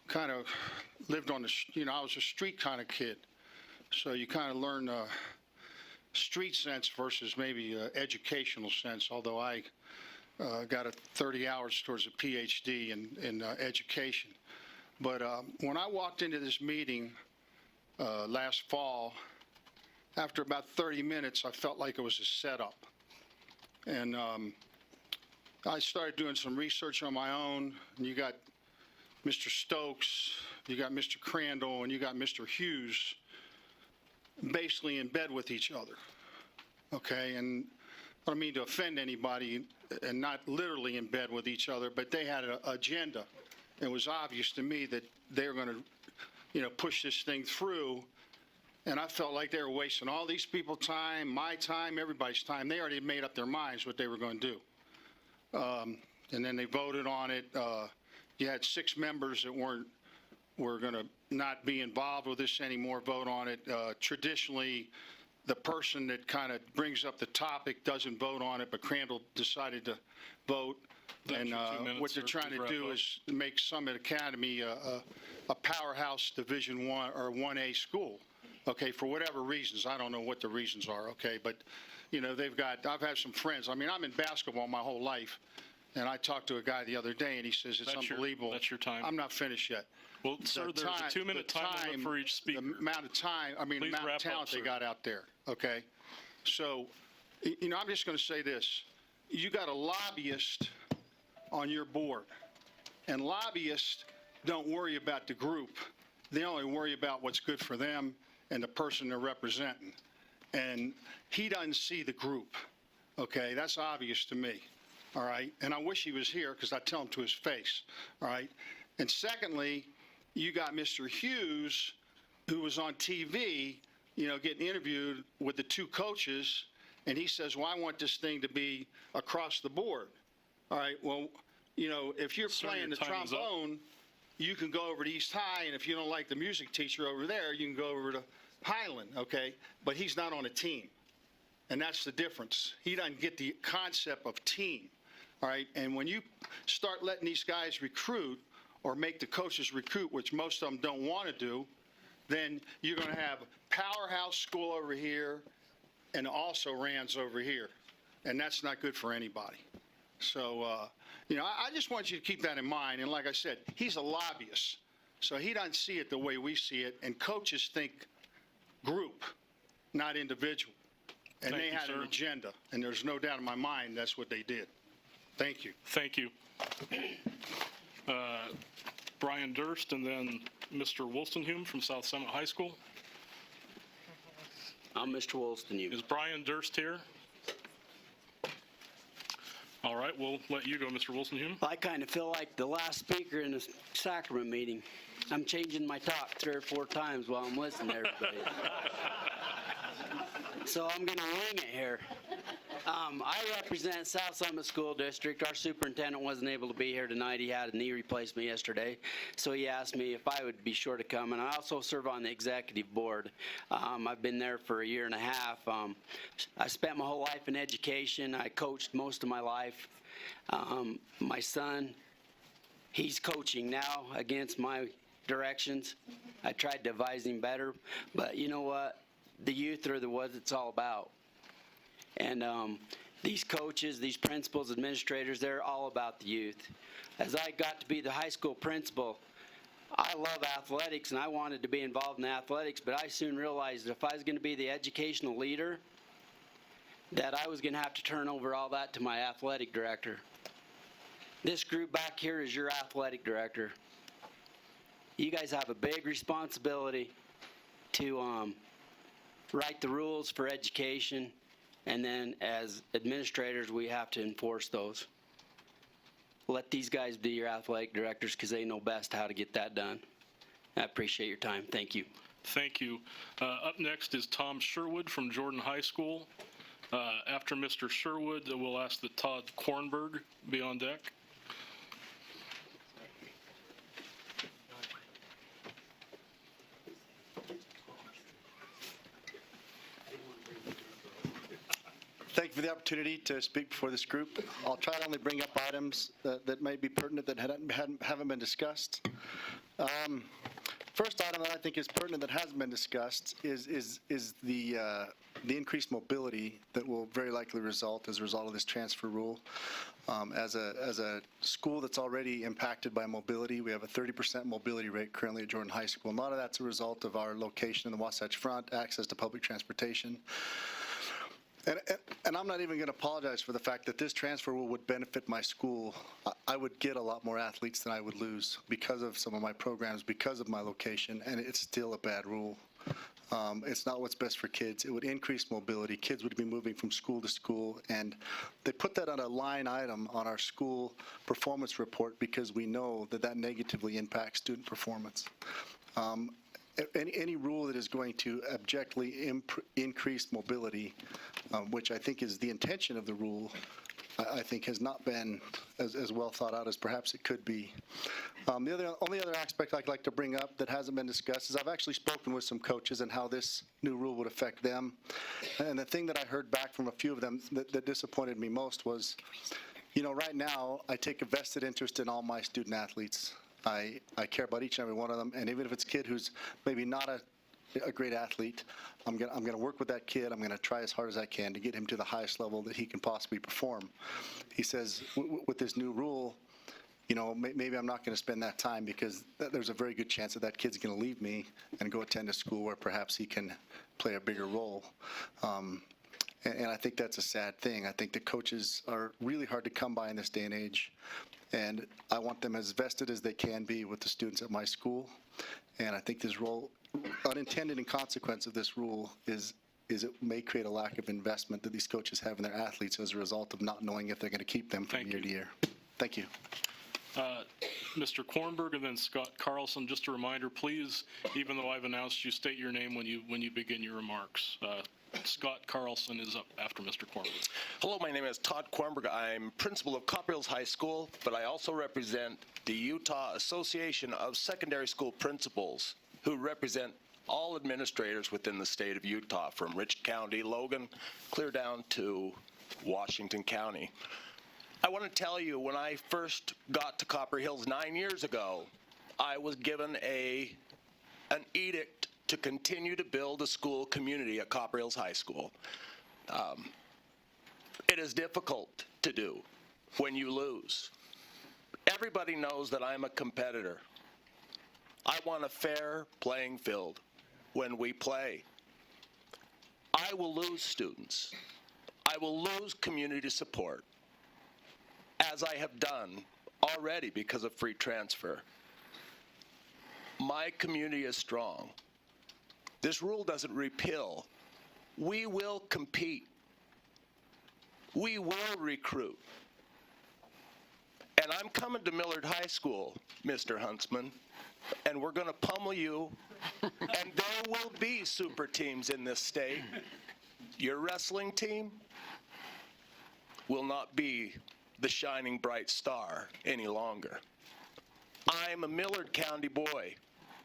kind of lived on the, I was a street kind of kid. So you kind of learn street sense versus maybe educational sense, although I got 30 hours towards a PhD in education. But when I walked into this meeting last fall, after about 30 minutes, I felt like it was a setup. And I started doing some research on my own, and you got Mr. Stokes, you got Mr. Crandall, and you got Mr. Hughes basically in bed with each other, okay? And I don't mean to offend anybody, and not literally in bed with each other, but they had an agenda. It was obvious to me that they were going to, push this thing through, and I felt like they were wasting all these people's time, my time, everybody's time. They already made up their minds what they were going to do. And then they voted on it. You had 6 members that were going to not be involved with this anymore vote on it. Traditionally, the person that kind of brings up the topic doesn't vote on it, but Crandall decided to vote. And what they're trying to do is make Summit Academy a powerhouse Division I or 1A school, okay, for whatever reasons. I don't know what the reasons are, okay, but, I've had some friends. I mean, I'm in basketball my whole life. And I talked to a guy the other day, and he says, it's unbelievable. That's your time. I'm not finished yet. Well, sir, there's a 2-minute time limit for each speaker. The amount of time, the amount of talent they got out there, okay? So, I'm just going to say this. You got a lobbyist on your board, and lobbyists don't worry about the group. They only worry about what's good for them and the person they're representing. And he doesn't see the group, okay? That's obvious to me. All right, and I wish he was here because I tell him to his face, all right? And secondly, you got Mr. Hughes, who was on TV, getting interviewed with the 2 coaches, and he says, well, I want this thing to be across the board. All right, well, if you're playing the trombone, you can go over to East High, and if you don't like the music teacher over there, you can go over to Highland, okay? But he's not on a team, and that's the difference. He doesn't get the concept of team. All right, and when you start letting these guys recruit or make the coaches recruit, which most of them don't want to do, then you're going to have powerhouse school over here and also Rands over here, and that's not good for anybody. So, I just want you to keep that in mind. And like I said, he's a lobbyist, so he doesn't see it the way we see it, and coaches think group, not individual. And they had an agenda, and there's no doubt in my mind that's what they did. Thank you. Thank you. Brian Durst, and then Mr. Wolstenhume from South Summit High School. I'm Mr. Wolstenhume. Is Brian Durst here? All right, we'll let you go, Mr. Wolstenhume. I kind of feel like the last speaker in the sacrament meeting. I'm changing my talk 3 or 4 times while I'm listening to everybody. So I'm going to wing it here. I represent South Summit School District. Our superintendent wasn't able to be here tonight. He had a knee replacement yesterday, so he asked me if I would be sure to come. And I also serve on the executive board. I've been there for a year and a half. I spent my whole life in education. I coached most of my life. My son, he's coaching now against my directions. I tried to advise him better, but you know what? The youth are what it's all about. And these coaches, these principals, administrators, they're all about the youth. As I got to be the high school principal, I love athletics, and I wanted to be involved in athletics, but I soon realized that if I was going to be the educational leader, that I was going to have to turn over all that to my athletic director. This group back here is your athletic director. You guys have a big responsibility to write the rules for education And then as administrators, we have to enforce those. Let these guys be your athletic directors because they know best how to get that done. I appreciate your time. Thank you. Thank you. Up next is Tom Sherwood from Jordan High School. After Mr. Sherwood, we'll ask that Todd Kornberg be on deck. Thank you for the opportunity to speak before this group. I'll try to only bring up items that may be pertinent that haven't been discussed. First item that I think is pertinent that hasn't been discussed is the increased mobility that will very likely result as a result of this transfer rule. As a school that's already impacted by mobility, we have a 30% mobility rate currently at Jordan High School. A lot of that's a result of our location in the Wasatch Front, access to public transportation. And I'm not even going to apologize for the fact that this transfer rule would benefit my school. I would get a lot more athletes than I would lose because of some of my programs, because of my location, and it's still a bad rule. It's not what's best for kids. It would increase mobility. Kids would be moving from school to school, and they put that on a line item on our school performance report because we know that that negatively impacts student performance. Any rule that is going to objectively increase mobility, which I think is the intention of the rule, I think has not been as well thought out as perhaps it could be. The only other aspect I'd like to bring up that hasn't been discussed is I've actually spoken with some coaches and how this new rule would affect them. And the thing that I heard back from a few of them that disappointed me most was, you know, right now I take a vested interest in all my student athletes. I care about each and every one of them, and even if it's a kid who's maybe not a great athlete, I'm gonna work with that kid. I'm gonna try as hard as I can to get him to the highest level that he can possibly perform. He says, with this new rule, you know, maybe I'm not going to spend that time because there's a very good chance that that kid's going to leave me and go attend a school where perhaps he can play a bigger role. And I think that's a sad thing. I think the coaches are really hard to come by in this day and age. And I want them as vested as they can be with the students at my school. And I think this role, unintended consequence of this rule is it may create a lack of investment that these coaches have in their athletes as a result of not knowing if they're going to keep them from year to year. Thank you. Mr. Kornberg and then Scott Carlson, just a reminder, please, even though I've announced you, state your name when you begin your remarks. Scott Carlson is up after Mr. Kornberg. Hello, my name is Todd Kornberg. I'm principal of Copper Hills High School, but I also represent the Utah Association of Secondary School Principals, who represent all administrators within the state of Utah, from Rich County, Logan, clear down to Washington County. I want to tell you, when I first got to Copper Hills 9 years ago, I was given an edict to continue to build a school community at Copper Hills High School. It is difficult to do when you lose. Everybody knows that I'm a competitor. I want a fair playing field when we play. I will lose students. I will lose community support, as I have done already because of free transfer. My community is strong. This rule doesn't repeal. We will compete. We will recruit. And I'm coming to Millard High School, Mr. Huntsman, and we're going to pummel you, and there will be super teams in this state. Your wrestling team will not be the shining bright star any longer. I'm a Millard County boy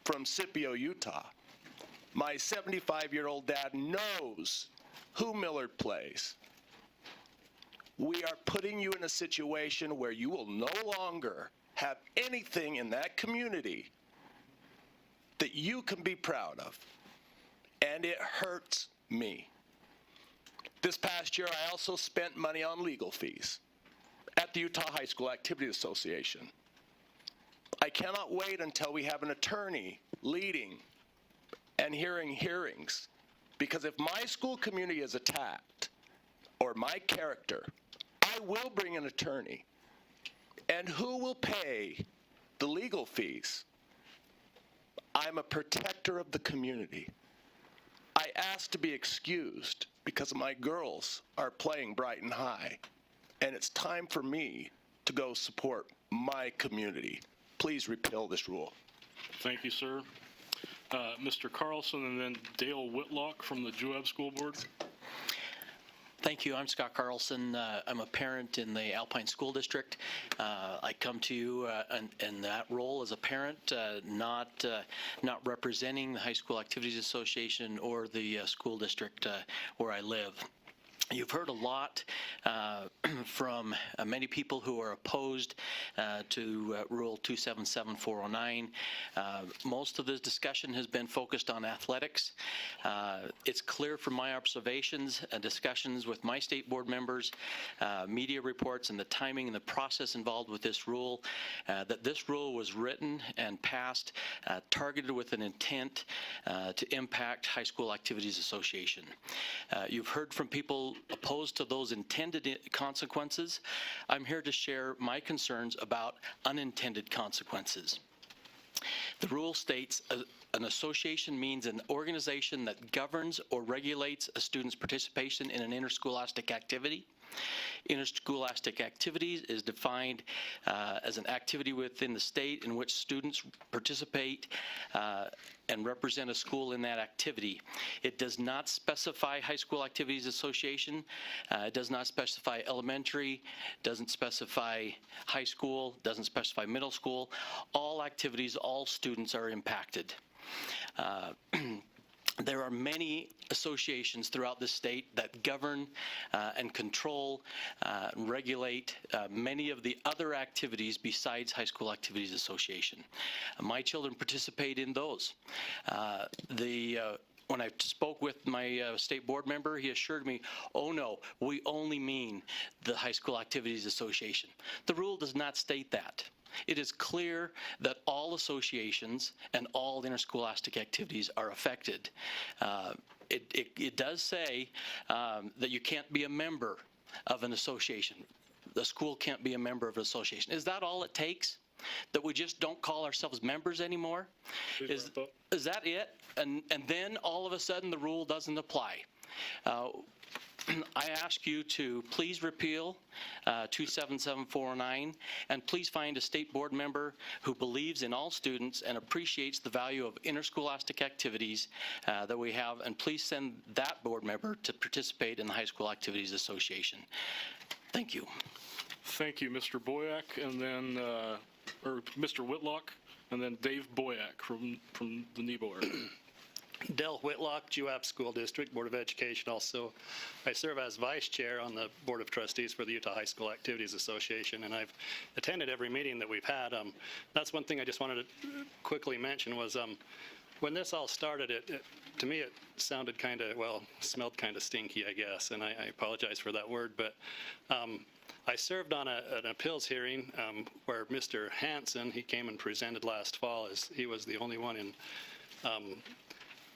from Scipio, Utah. My 75-year-old dad knows who Millard plays. We are putting you in a situation where you will no longer have anything in that community that you can be proud of, and it hurts me. This past year, I also spent money on legal fees at the Utah High School Activity Association. I cannot wait until we have an attorney leading and hearing hearings, because if my school community is attacked, or my character, I will bring an attorney. And who will pay the legal fees? I'm a protector of the community. I ask to be excused because my girls are playing Brighton High, and it's time for me to go support my community. Please repeal this rule. Thank you, sir. Mr. Carlson, and then Dale Whitlock from the Joab School Board. Thank you. I'm Scott Carlson. I'm a parent in the Alpine School District. I come to you in that role as a parent, not representing the High School Activities Association or the school district where I live. You've heard a lot from many people who are opposed to Rule 277409. Most of this discussion has been focused on athletics. It's clear from my observations and discussions with my state board members, media reports, and the timing and the process involved with this rule, that this rule was written and passed targeted with an intent to impact High School Activities Association. You've heard from people opposed to those intended consequences. I'm here to share my concerns about unintended consequences. The rule states an association means an organization that governs or regulates a student's participation in an interscholastic activity. Interscholastic activities is defined as an activity within the state in which students participate and represent a school in that activity. It does not specify High School Activities Association. It does not specify elementary, doesn't specify high school, doesn't specify middle school. All activities, all students are impacted. There are many associations throughout the state that govern and control and regulate many of the other activities besides High School Activities Association. My children participate in those. When I spoke with my state board member, he assured me, oh no, we only mean the High School Activities Association. The rule does not state that. It is clear that all associations and all interscholastic activities are affected. It does say that you can't be a member of an association. The school can't be a member of an association. Is that all it takes? That we just don't call ourselves members anymore? Is that it? And then all of a sudden the rule doesn't apply. I ask you to please repeal 277409 and please find a state board member who believes in all students and appreciates the value of interscholastic activities that we have, and please send that board member to participate in the High School Activities Association. Thank you. Thank you, Mr. Boyack, and then, or Mr. Whitlock, and then Dave Boyack from the NEBO area. Del Whitlock, Joab School District, Board of Education. Also, I serve as Vice Chair on the Board of Trustees for the Utah High School Activities Association, and I've attended every meeting that we've had. That's one thing I just wanted to quickly mention was when this all started, to me it sounded kind of, well, smelled kind of stinky, I guess, and I apologize for that word, but I served on an appeals hearing where Mr. Hansen, he came and presented last fall, as he was the only one in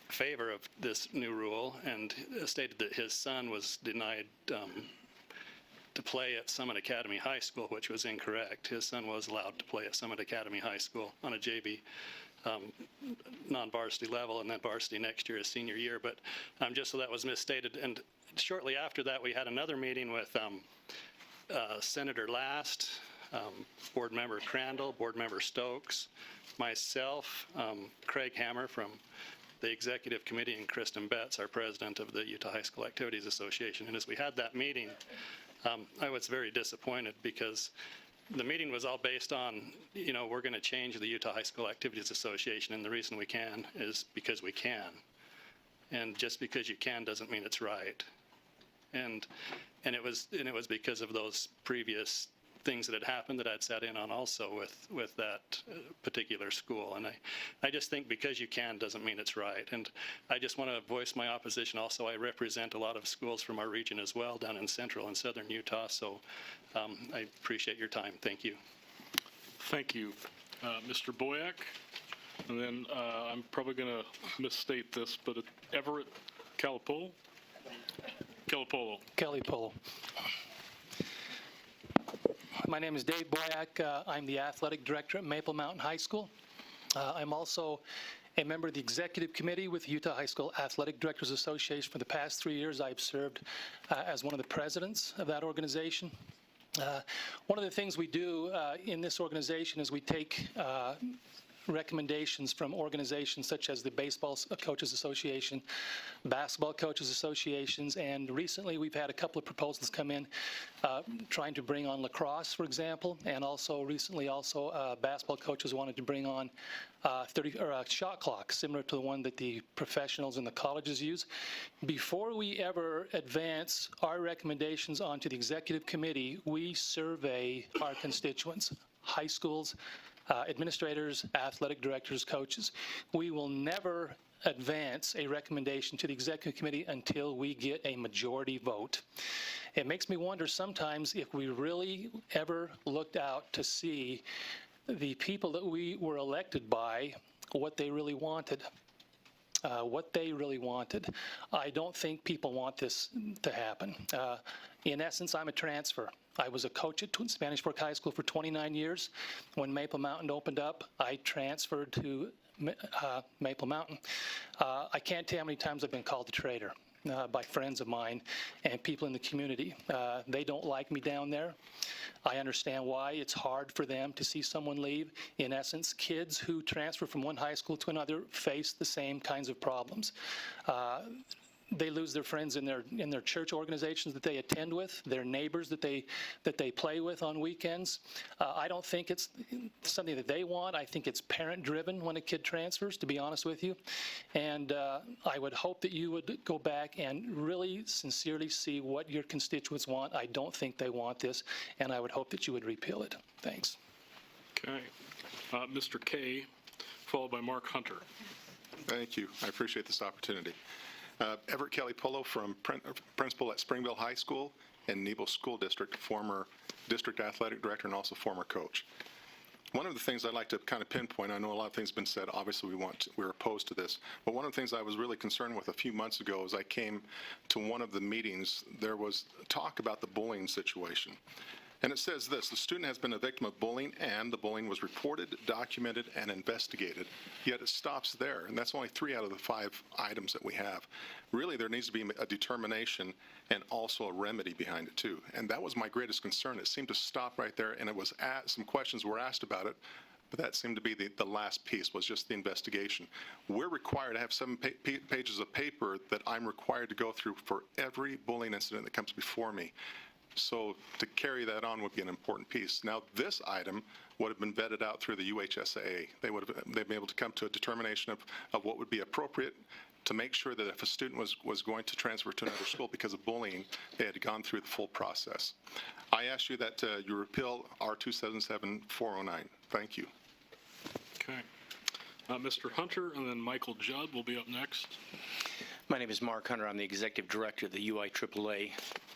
favor of this new rule, and stated that his son was denied to play at Summit Academy High School, which was incorrect. His son was allowed to play at Summit Academy High School on a JV non-varsity level, and then varsity next year, his senior year. But just so that was misstated. And shortly after that, we had another meeting with Senator Last, Board Member Crandall, Board Member Stokes, myself, Craig Hammer from the Executive Committee, and Kristen Betts, our president of the Utah High School Activities Association. And as we had that meeting, I was very disappointed because the meeting was all based on, we're going to change the Utah High School Activities Association, and the reason we can is because we can. And just because you can doesn't mean it's right. And it was because of those previous things that had happened that I'd sat in on also with that particular school. And I just think because you can doesn't mean it's right. And I just want to voice my opposition. Also, I represent a lot of schools from our region as well down in central and southern Utah. So I appreciate your time. Thank you. Thank you. Mr. Boyack, and then I'm probably going to misstate this, but Everett Calipolo? Calipolo. My name is Dave Boyack. I'm the athletic director at Maple Mountain High School. I'm also a member of the executive committee with the Utah High School Athletic Directors Association. For the past 3 years, I've served as one of the presidents of that organization. One of the things we do in this organization is we take recommendations from organizations such as the Baseball Coaches Association, Basketball Coaches Associations, and recently we've had a couple of proposals come in trying to bring on lacrosse, for example, and also recently basketball coaches wanted to bring on a shot clock, similar to the one that the professionals in the colleges use. Before we ever advance our recommendations onto the executive committee, we survey our constituents, high schools, administrators, athletic directors, coaches. We will never advance a recommendation to the executive committee until we get a majority vote. It makes me wonder sometimes if we really ever looked out to see the people that we were elected by, what they really wanted. I don't think people want this to happen. In essence, I'm a transfer. I was a coach at Spanish Fork High School for 29 years. When Maple Mountain opened up, I transferred to Maple Mountain. I can't tell how many times I've been called a traitor by friends of mine and people in the community. They don't like me down there. I understand why. It's hard for them to see someone leave. In essence, kids who transfer from one high school to another face the same kinds of problems. They lose their friends in their church organizations that they attend with, their neighbors that they play with on weekends. I don't think it's something that they want. I think it's parent-driven when a kid transfers, to be honest with you. And I would hope that you would go back and really sincerely see what your constituents want. I don't think they want this, and I would hope that you would repeal it. Thanks. Okay. Mr. Kay, followed by Mark Hunter. Thank you. I appreciate this opportunity. Everett Kelly Polo, from principal at Springville High School and Nebo School District, former district athletic director and also former coach. One of the things I'd like to kind of pinpoint, I know a lot of things have been said, obviously we're opposed to this, but one of the things I was really concerned with a few months ago as I came to one of the meetings, there was talk about the bullying situation. And it says this: the student has been a victim of bullying and the bullying was reported, documented, and investigated. Yet it stops there, and that's only 3 out of the 5 items that we have. Really, there needs to be a determination and also a remedy behind it too. And that was my greatest concern. It seemed to stop right there, and it was some questions were asked about it, but that seemed to be the last piece, was just the investigation. We're required to have 7 pages of paper that I'm required to go through for every bullying incident that comes before me. So to carry that on would be an important piece. Now, this item would have been vetted out through the UHSAA. They'd been able to come to a determination of what would be appropriate to make sure that if a student was going to transfer to another school because of bullying, they had gone through the full process. I ask you that you repeal R277409. Thank you. Okay. Mr. Hunter, and then Michael Judd will be up next. My name is Mark Hunter. I'm the executive director of the UIAAA,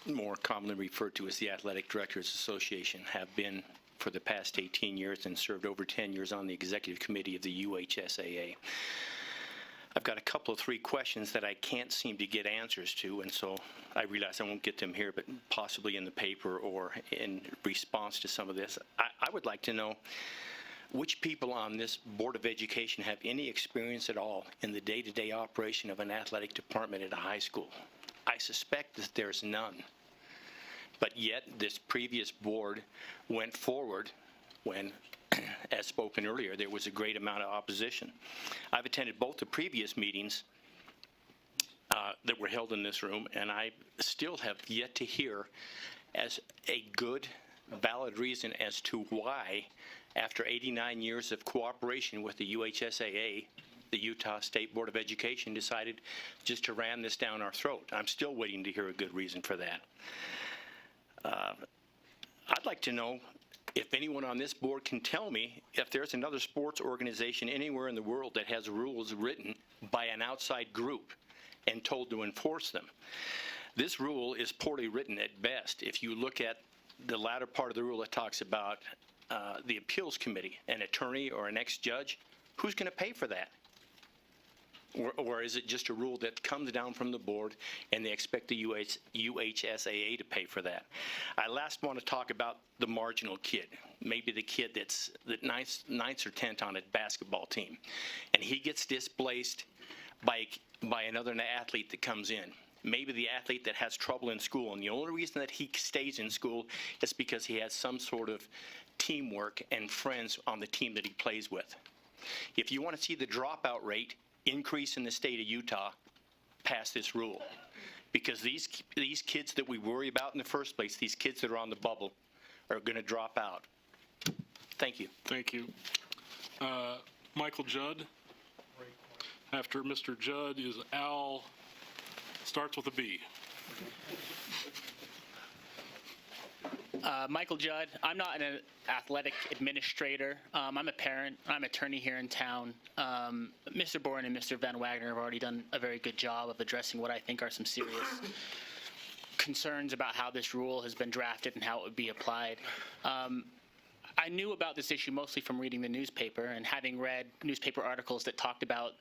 more commonly referred to as the Athletic Directors Association. Have been for the past 18 years and served over 10 years on the executive committee of the UHSAA. I've got a couple of 3 questions that I can't seem to get answers to, and so I realize I won't get them here, but possibly in the paper or in response to some of this. I would like to know which people on this Board of Education have any experience at all in the day-to-day operation of an athletic department at a high school. I suspect that there's none. But yet, this previous board went forward when, as spoken earlier, there was a great amount of opposition. I've attended both the previous meetings that were held in this room, and I still have yet to hear as a good, valid reason as to why, after 89 years of cooperation with the UHSAA, the Utah State Board of Education decided just to ram this down our throat. I'm still waiting to hear a good reason for that. I'd like to know if anyone on this board can tell me if there's another sports organization anywhere in the world that has rules written by an outside group and told to enforce them. This rule is poorly written at best. If you look at the latter part of the rule, it talks about the appeals committee, an attorney or an ex-judge. Who's going to pay for that? Or is it just a rule that comes down from the board and they expect the UHSAA to pay for that? I last want to talk about the marginal kid, maybe the kid that's ninth or 10th on a basketball team, and he gets displaced by another athlete that comes in. Maybe the athlete that has trouble in school, and the only reason that he stays in school is because he has some sort of teamwork and friends on the team that he plays with. If you want to see the dropout rate increase in the state of Utah, pass this rule. Because these kids that we worry about in the first place, these kids that are on the bubble, are going to drop out. Thank you. Thank you. Michael Judd. After Mr. Judd is Al, starts with a B. Michael Judd. I'm not an athletic administrator. I'm a parent. I'm an attorney here in town. Mr. Boren and Mr. Van Wagner have already done a very good job of addressing what I think are some serious concerns about how this rule has been drafted and how it would be applied. I knew about this issue mostly from reading the newspaper and having read newspaper articles that talked about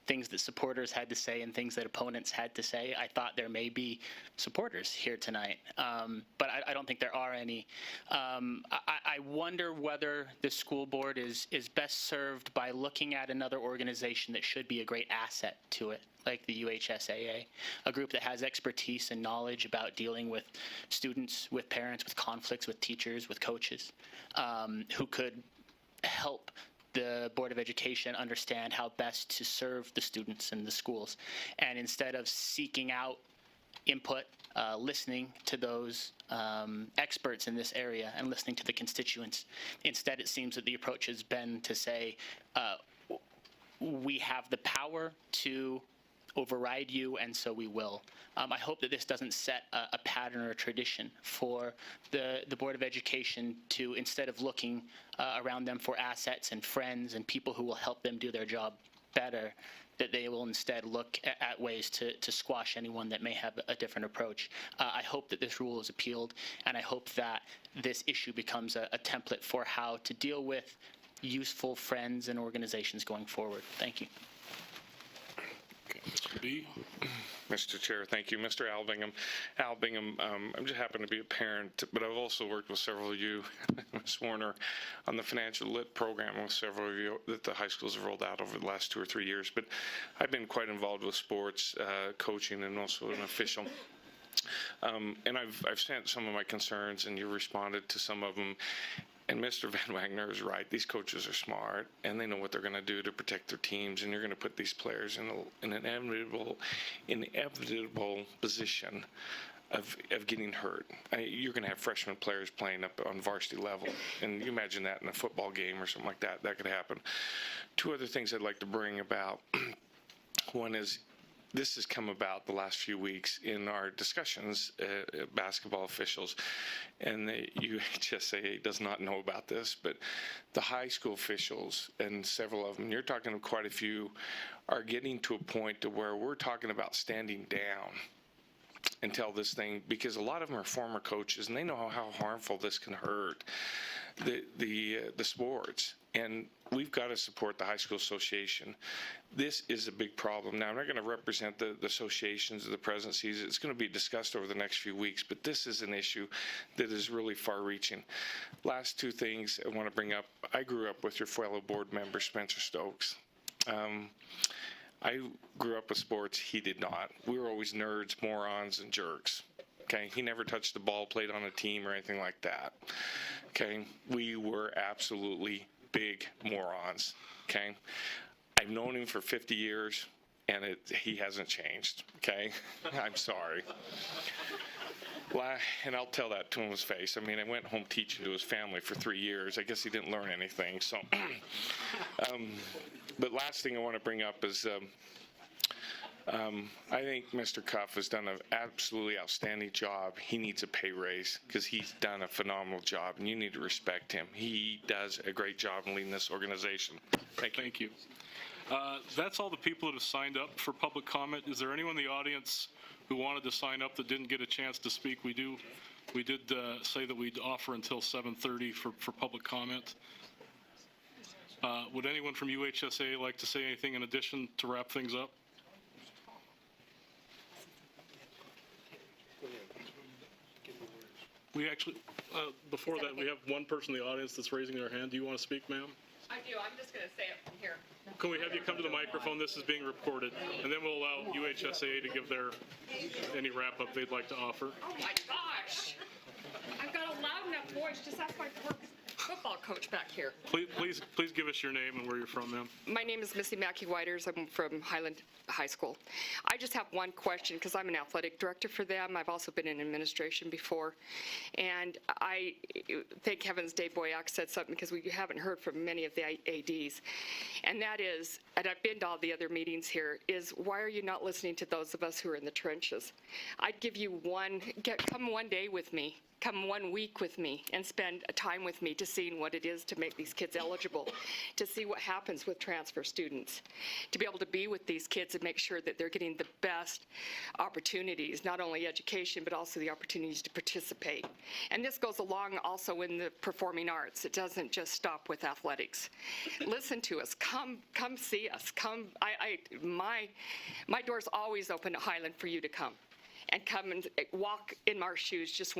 things that supporters had to say and things that opponents had to say. I thought there may be supporters here tonight, but I don't think there are any. I wonder whether the school board is best served by looking at another organization that should be a great asset to it, like the UHSAA, a group that has expertise and knowledge about dealing with students, with parents, with conflicts, with teachers, with coaches, who could help the Board of Education understand how best to serve the students in the schools. And instead of seeking out input, listening to those experts in this area and listening to the constituents, instead it seems that the approach has been to say, we have the power to override you, and so we will. I hope that this doesn't set a pattern or a tradition for the Board of Education to, instead of looking around them for assets and friends and people who will help them do their job better, that they will instead look at ways to squash anyone that may have a different approach. I hope that this rule is appealed, and I hope that this issue becomes a template for how to deal with useful friends and organizations going forward. Thank you. Mr. B. Mr. Chair, thank you. Mr. Al Bingham. Al Bingham, I just happen to be a parent, but I've also worked with several of you, Ms. Warner, on the financial lit program with several of you that the high schools have rolled out over the last 2 or 3 years. But I've been quite involved with sports, coaching, and also an official. And I've sent some of my concerns, and you responded to some of them. And Mr. Van Wagner is right. These coaches are smart, and they know what they're going to do to protect their teams, and you're going to put these players in an inevitable position of getting hurt. You're going to have freshman players playing up on varsity level, and you imagine that in a football game or something like that. That could happen. 2 other things I'd like to bring about. One is, this has come about the last few weeks in our discussions, basketball officials, and the UHSAA does not know about this, but the high school officials, and several of them, you're talking to quite a few, are getting to a point to where we're talking about standing down until this thing, because a lot of them are former coaches, and they know how harmful this can hurt the sports. And we've got to support the high school association. This is a big problem. Now, I'm not going to represent the associations or the presidencies. It's going to be discussed over the next few weeks, but this is an issue that is really far-reaching. Last 2 things I want to bring up. I grew up with your fellow board member, Spencer Stokes. I grew up with sports. He did not. We were always nerds, morons, and jerks. Okay, he never touched the ball, played on a team, or anything like that. Okay, we were absolutely big morons. Okay, I've known him for 50 years, and he hasn't changed. Okay, I'm sorry. Well, and I'll tell that to his face. I mean, I went home teaching to his family for 3 years. I guess he didn't learn anything. So, but last thing I want to bring up is, I think Mr. Cuff has done an absolutely outstanding job. He needs a pay raise because he's done a phenomenal job, and you need to respect him. He does a great job in leading this organization. Thank you. That's all the people that have signed up for public comment. Is there anyone in the audience who wanted to sign up that didn't get a chance to speak? We did say that we'd offer until 7:30 for public comment. Would anyone from UHSA like to say anything in addition to wrap things up? We actually, before that, we have one person in the audience that's raising their hand. Do you want to speak, ma'am? I do. I'm just going to say it from here. Can we have you come to the microphone? This is being recorded, and then we'll allow UHSA to give their any wrap-up they'd like to offer. Oh my gosh! I've got a loud enough voice. Just ask my poor football coach back here. Please give us your name and where you're from, ma'am. My name is Missy Mackey-Whiters. I'm from Highland High School. I just have one question because I'm an athletic director for them. I've also been in administration before. And I thank heavens Dave Boyack said something because we haven't heard from many of the ADs. And that is, and I've been to all the other meetings here, is why are you not listening to those of us who are in the trenches? I'd give you come one day with me. Come 1 week with me and spend time with me to seeing what it is to make these kids eligible, to see what happens with transfer students, to be able to be with these kids and make sure that they're getting the best opportunities, not only education, but also the opportunities to participate. And this goes along also in the performing arts. It doesn't just stop with athletics. Listen to us. Come see us. Come. My door's always open at Highland for you to come. And come and walk in our shoes just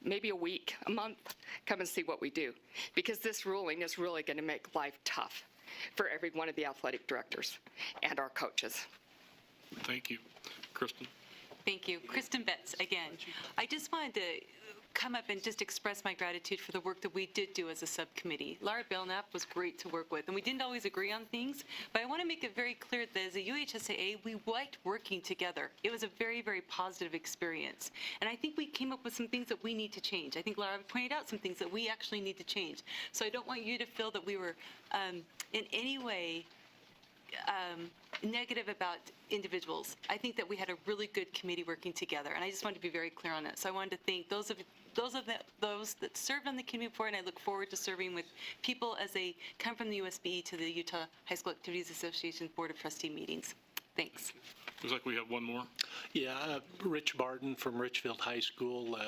maybe a week, a month, come and see what we do. Because this ruling is really going to make life tough for every one of the athletic directors and our coaches. Thank you. Kristen. Thank you. Kristen Betts again. I just wanted to come up and just express my gratitude for the work that we did do as a subcommittee. Laura Belknap was great to work with, and we didn't always agree on things, but I want to make it very clear that as a UHSAA, we liked working together. It was a very, very positive experience, and I think we came up with some things that we need to change. I think Laura pointed out some things that we actually need to change. So I don't want you to feel that we were in any way negative about individuals. I think that we had a really good committee working together, and I just wanted to be very clear on it. So I wanted to thank those that served on the committee before, and I look forward to serving with people as they come from the USBE to the Utah High School Activities Association Board of Trustee meetings. Thanks. Looks like we have one more. Yeah, Rich Barton from Richfield High School,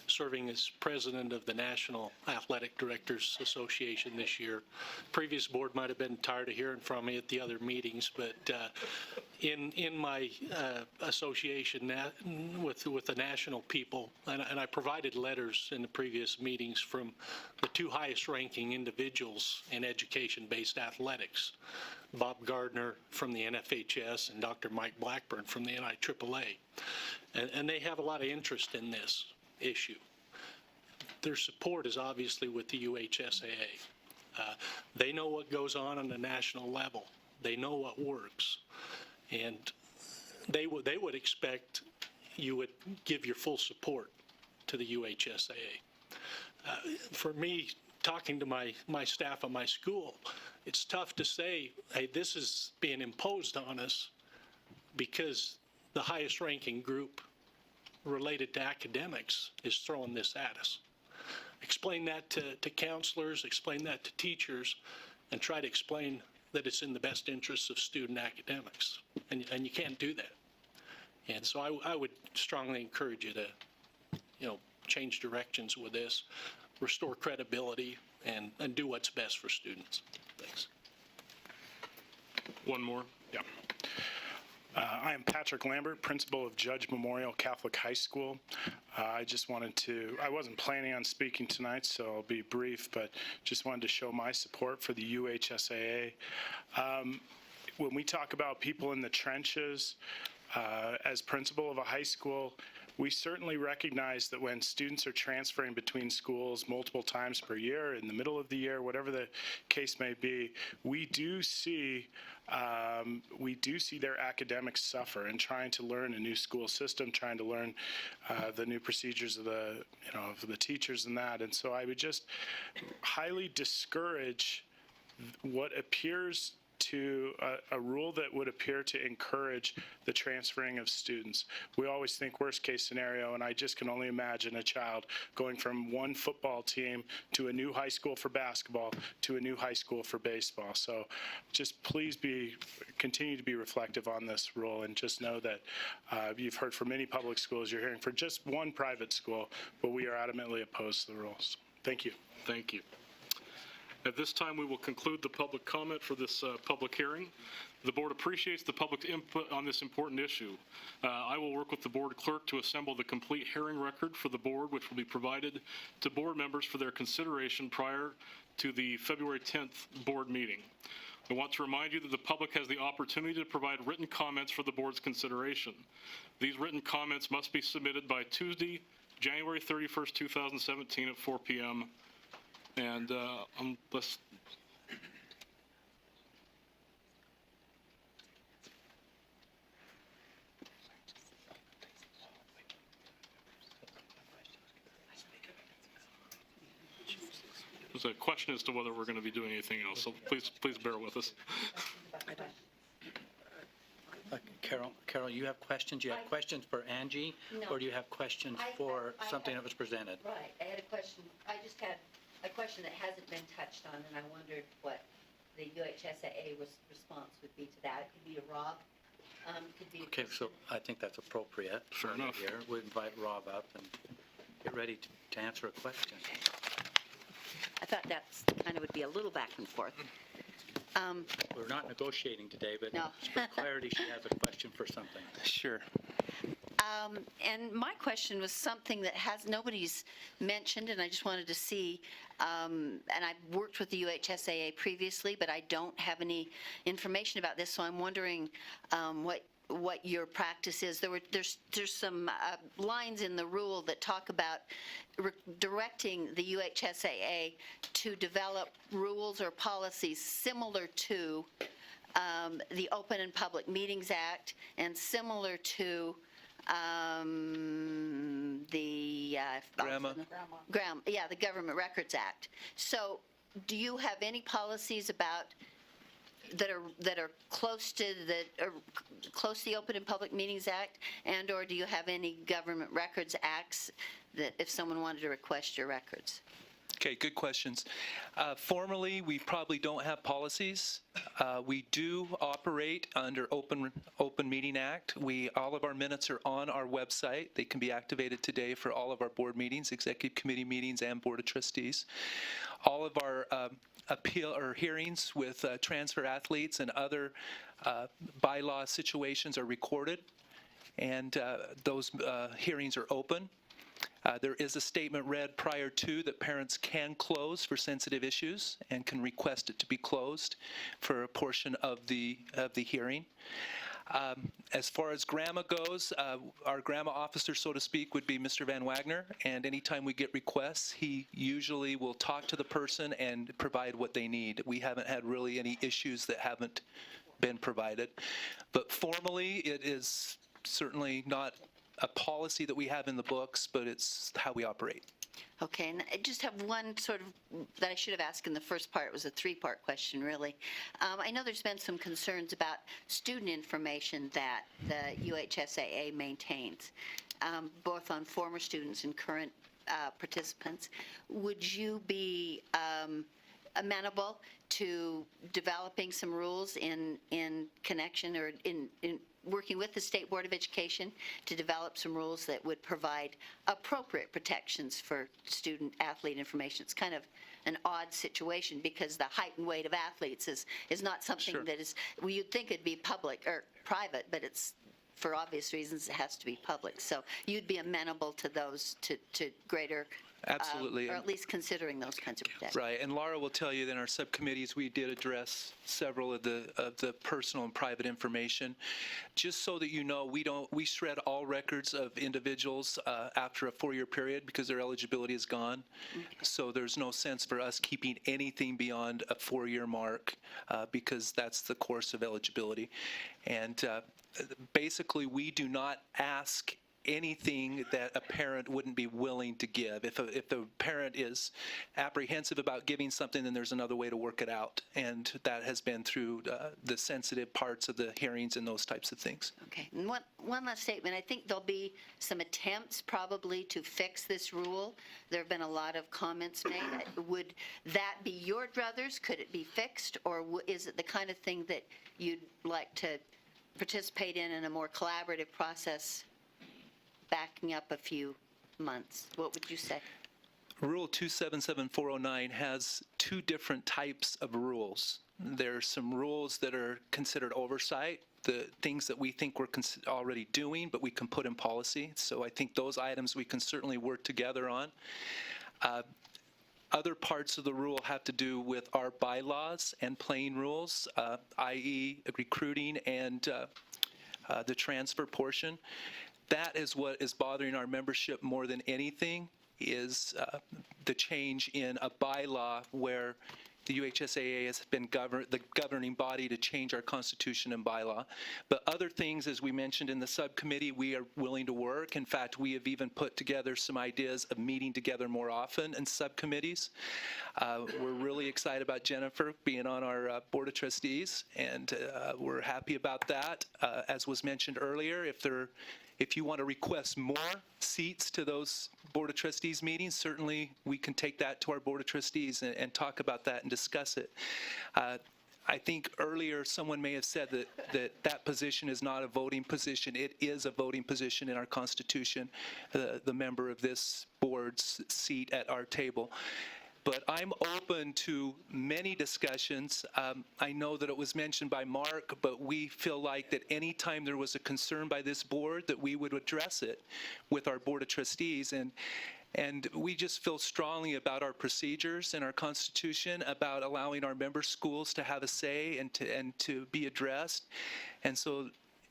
serving as president of the National Athletic Directors Association this year. Previous board might have been tired of hearing from me at the other meetings, but in my association with the national people, and I provided letters in the previous meetings from the two highest ranking individuals in education-based athletics, Bob Gardner from the NFHS and Dr. Mike Blackburn from the NIAAA. And they have a lot of interest in this issue. Their support is obviously with the UHSAA. They know what goes on the national level. They know what works. And they would expect you would give your full support to the UHSAA. For me, talking to my staff at my school, it's tough to say, hey, this is being imposed on us because the highest ranking group related to academics is throwing this at us. Explain that to counselors, explain that to teachers, and try to explain that it's in the best interests of student academics. And you can't do that. And so I would strongly encourage you to, change directions with this, restore credibility, and do what's best for students. Thanks. One more. Yeah. I am Patrick Lambert, principal of Judge Memorial Catholic High School. I just wanted to, I wasn't planning on speaking tonight, so I'll be brief, but just wanted to show my support for the UHSAA. When we talk about people in the trenches, as principal of a high school, we certainly recognize that when students are transferring between schools multiple times per year, in the middle of the year, whatever the case may be, we do see their academics suffer in trying to learn a new school system, trying to learn the new procedures of the teachers and that. And so I would just highly discourage what appears to a rule that would appear to encourage the transferring of students. We always think worst case scenario, and I just can only imagine a child going from one football team to a new high school for basketball to a new high school for baseball. So just please continue to be reflective on this rule, and just know that you've heard from many public schools, you're hearing for just one private school, but we are adamantly opposed to the rules. Thank you. Thank you. At this time, we will conclude the public comment for this public hearing. The board appreciates the public's input on this important issue. I will work with the board clerk to assemble the complete hearing record for the board, which will be provided to board members for their consideration prior to the February 10th board meeting. I want to remind you that the public has the opportunity to provide written comments for the board's consideration. These written comments must be submitted by Tuesday, January 31st, 2017 at 4 p.m. And let's there's a question as to whether we're going to be doing anything else, so please bear with us. Carol, you have questions? You have questions for Angie? No. Or do you have questions for something that was presented? Right, I had a question. I just had a question that hasn't been touched on, and I wondered what the UHSAA response would be to that. It could be to Rob. Could be Okay, so I think that's appropriate. Fair enough. Here. We'll invite Rob up and get ready to answer a question. I thought that's kind of would be a little back and forth. We're not negotiating today, but No. for clarity, she has a question for something. Sure. And my question was something that nobody's mentioned, and I just wanted to see, and I've worked with the UHSAA previously, but I don't have any information about this, so I'm wondering what your practice is. There's some lines in the rule that talk about directing the UHSAA to develop rules or policies similar to the Open and Public Meetings Act and similar to the the Government Records Act. So do you have any policies about that are close to the Open and Public Meetings Act, and or do you have any Government Records Acts that if someone wanted to request your records? Okay, good questions. Formally, we probably don't have policies. We do operate under Open Meeting Act. All of our minutes are on our website. They can be activated today for all of our board meetings, executive committee meetings, and board of trustees. All of our appeal or hearings with transfer athletes and other bylaw situations are recorded, and those hearings are open. There is a statement read prior to that parents can close for sensitive issues and can request it to be closed for a portion of the hearing. As far as GRAMA goes, our GRAMA officer, so to speak, would be Mr. Van Wagner, and anytime we get requests, he usually will talk to the person and provide what they need. We haven't had really any issues that haven't been provided. But formally, it is certainly not a policy that we have in the books, but it's how we operate. Okay, and I just have one sort of that I should have asked in the first part. It was a three-part question, really. I know there's been some concerns about student information that the UHSAA maintains, both on former students and current participants. Would you be amenable to developing some rules in connection or in working with the State Board of Education to develop some rules that would provide appropriate protections for student athlete information? It's kind of an odd situation because the height and weight of athletes is not something Sure. that is, well, you'd think it'd be public or private, but it's, for obvious reasons, it has to be public. So you'd be amenable to those, to greater Absolutely. or at least considering those kinds of protections. Right, and Laura will tell you that in our subcommittees, we did address several of the personal and private information. Just so that you know, we shred all records of individuals after a 4-year period because their eligibility is gone. Okay. So there's no sense for us keeping anything beyond a 4-year mark because that's the course of eligibility. And basically, we do not ask anything that a parent wouldn't be willing to give. If the parent is apprehensive about giving something, then there's another way to work it out. And that has been through the sensitive parts of the hearings and those types of things. Okay. And one last statement. I think there'll be some attempts probably to fix this rule. There have been a lot of comments made. Would that be your druthers? Could it be fixed? Or is it the kind of thing that you'd like to participate in a more collaborative process backing up a few months? What would you say? Rule 277409 has two different types of rules. There's some rules that are considered oversight, the things that we think we're already doing, but we can put in policy. So I think those items we can certainly work together on. Other parts of the rule have to do with our bylaws and playing rules, i.e. recruiting and the transfer portion. That is what is bothering our membership more than anything, is the change in a bylaw where the UHSAA has been the governing body to change our constitution and bylaw. But other things, as we mentioned in the subcommittee, we are willing to work. In fact, we have even put together some ideas of meeting together more often in subcommittees. We're really excited about Jennifer being on our Board of Trustees, and we're happy about that. As was mentioned earlier, if you want to request more seats to those Board of Trustees meetings, certainly we can take that to our Board of Trustees and talk about that and discuss it. I think earlier someone may have said that position is not a voting position. It is a voting position in our Constitution, the member of this board's seat at our table. But I'm open to many discussions. I know that it was mentioned by Mark, but we feel like that any time there was a concern by this board, that we would address it with our Board of Trustees. And we just feel strongly about our procedures and our Constitution, about allowing our member schools to have a say and to be addressed. And so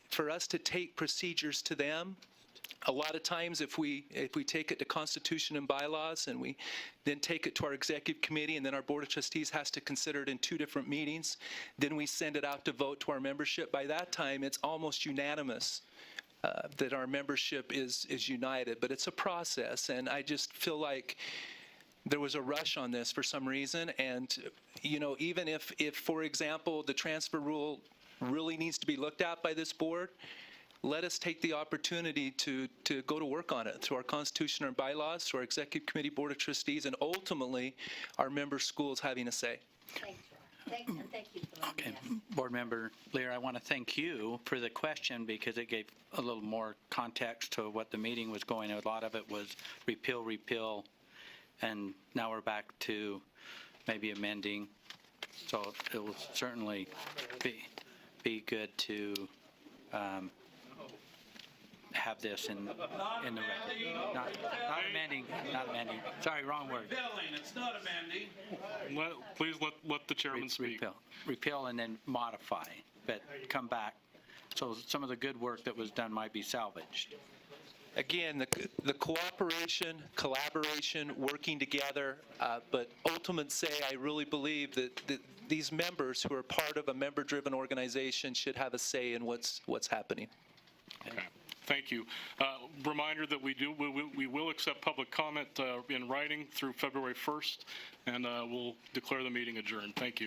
for us to take procedures to them, a lot of times if we take it to Constitution and bylaws and we then take it to our executive committee and then our Board of Trustees has to consider it in two different meetings, then we send it out to vote to our membership. By that time, it's almost unanimous that our membership is united. But it's a process, and I just feel like there was a rush on this for some reason. And, you know, even if for example, the transfer rule really needs to be looked at by this board, let us take the opportunity to go to work on it through our Constitution and bylaws, through our Executive Committee, Board of Trustees, and ultimately our member schools having a say. Thanks, Rob. Thank you for letting me ask. Board Member Lear, I want to thank you for the question because it gave a little more context to what the meeting was going. A lot of it was repeal, and now we're back to maybe amending. So it will certainly be good to have this in the record. Not amending. Sorry, wrong word. It's not amending. Please let the chairman speak. Repeal and then modify, but come back. So some of the good work that was done might be salvaged. Again, the cooperation, collaboration, working together, but ultimate say, I really believe that these members who are part of a member-driven organization should have a say in what's happening. Okay. Thank you. Reminder that we will accept public comment in writing through February 1st, and we'll declare the meeting adjourned. Thank you.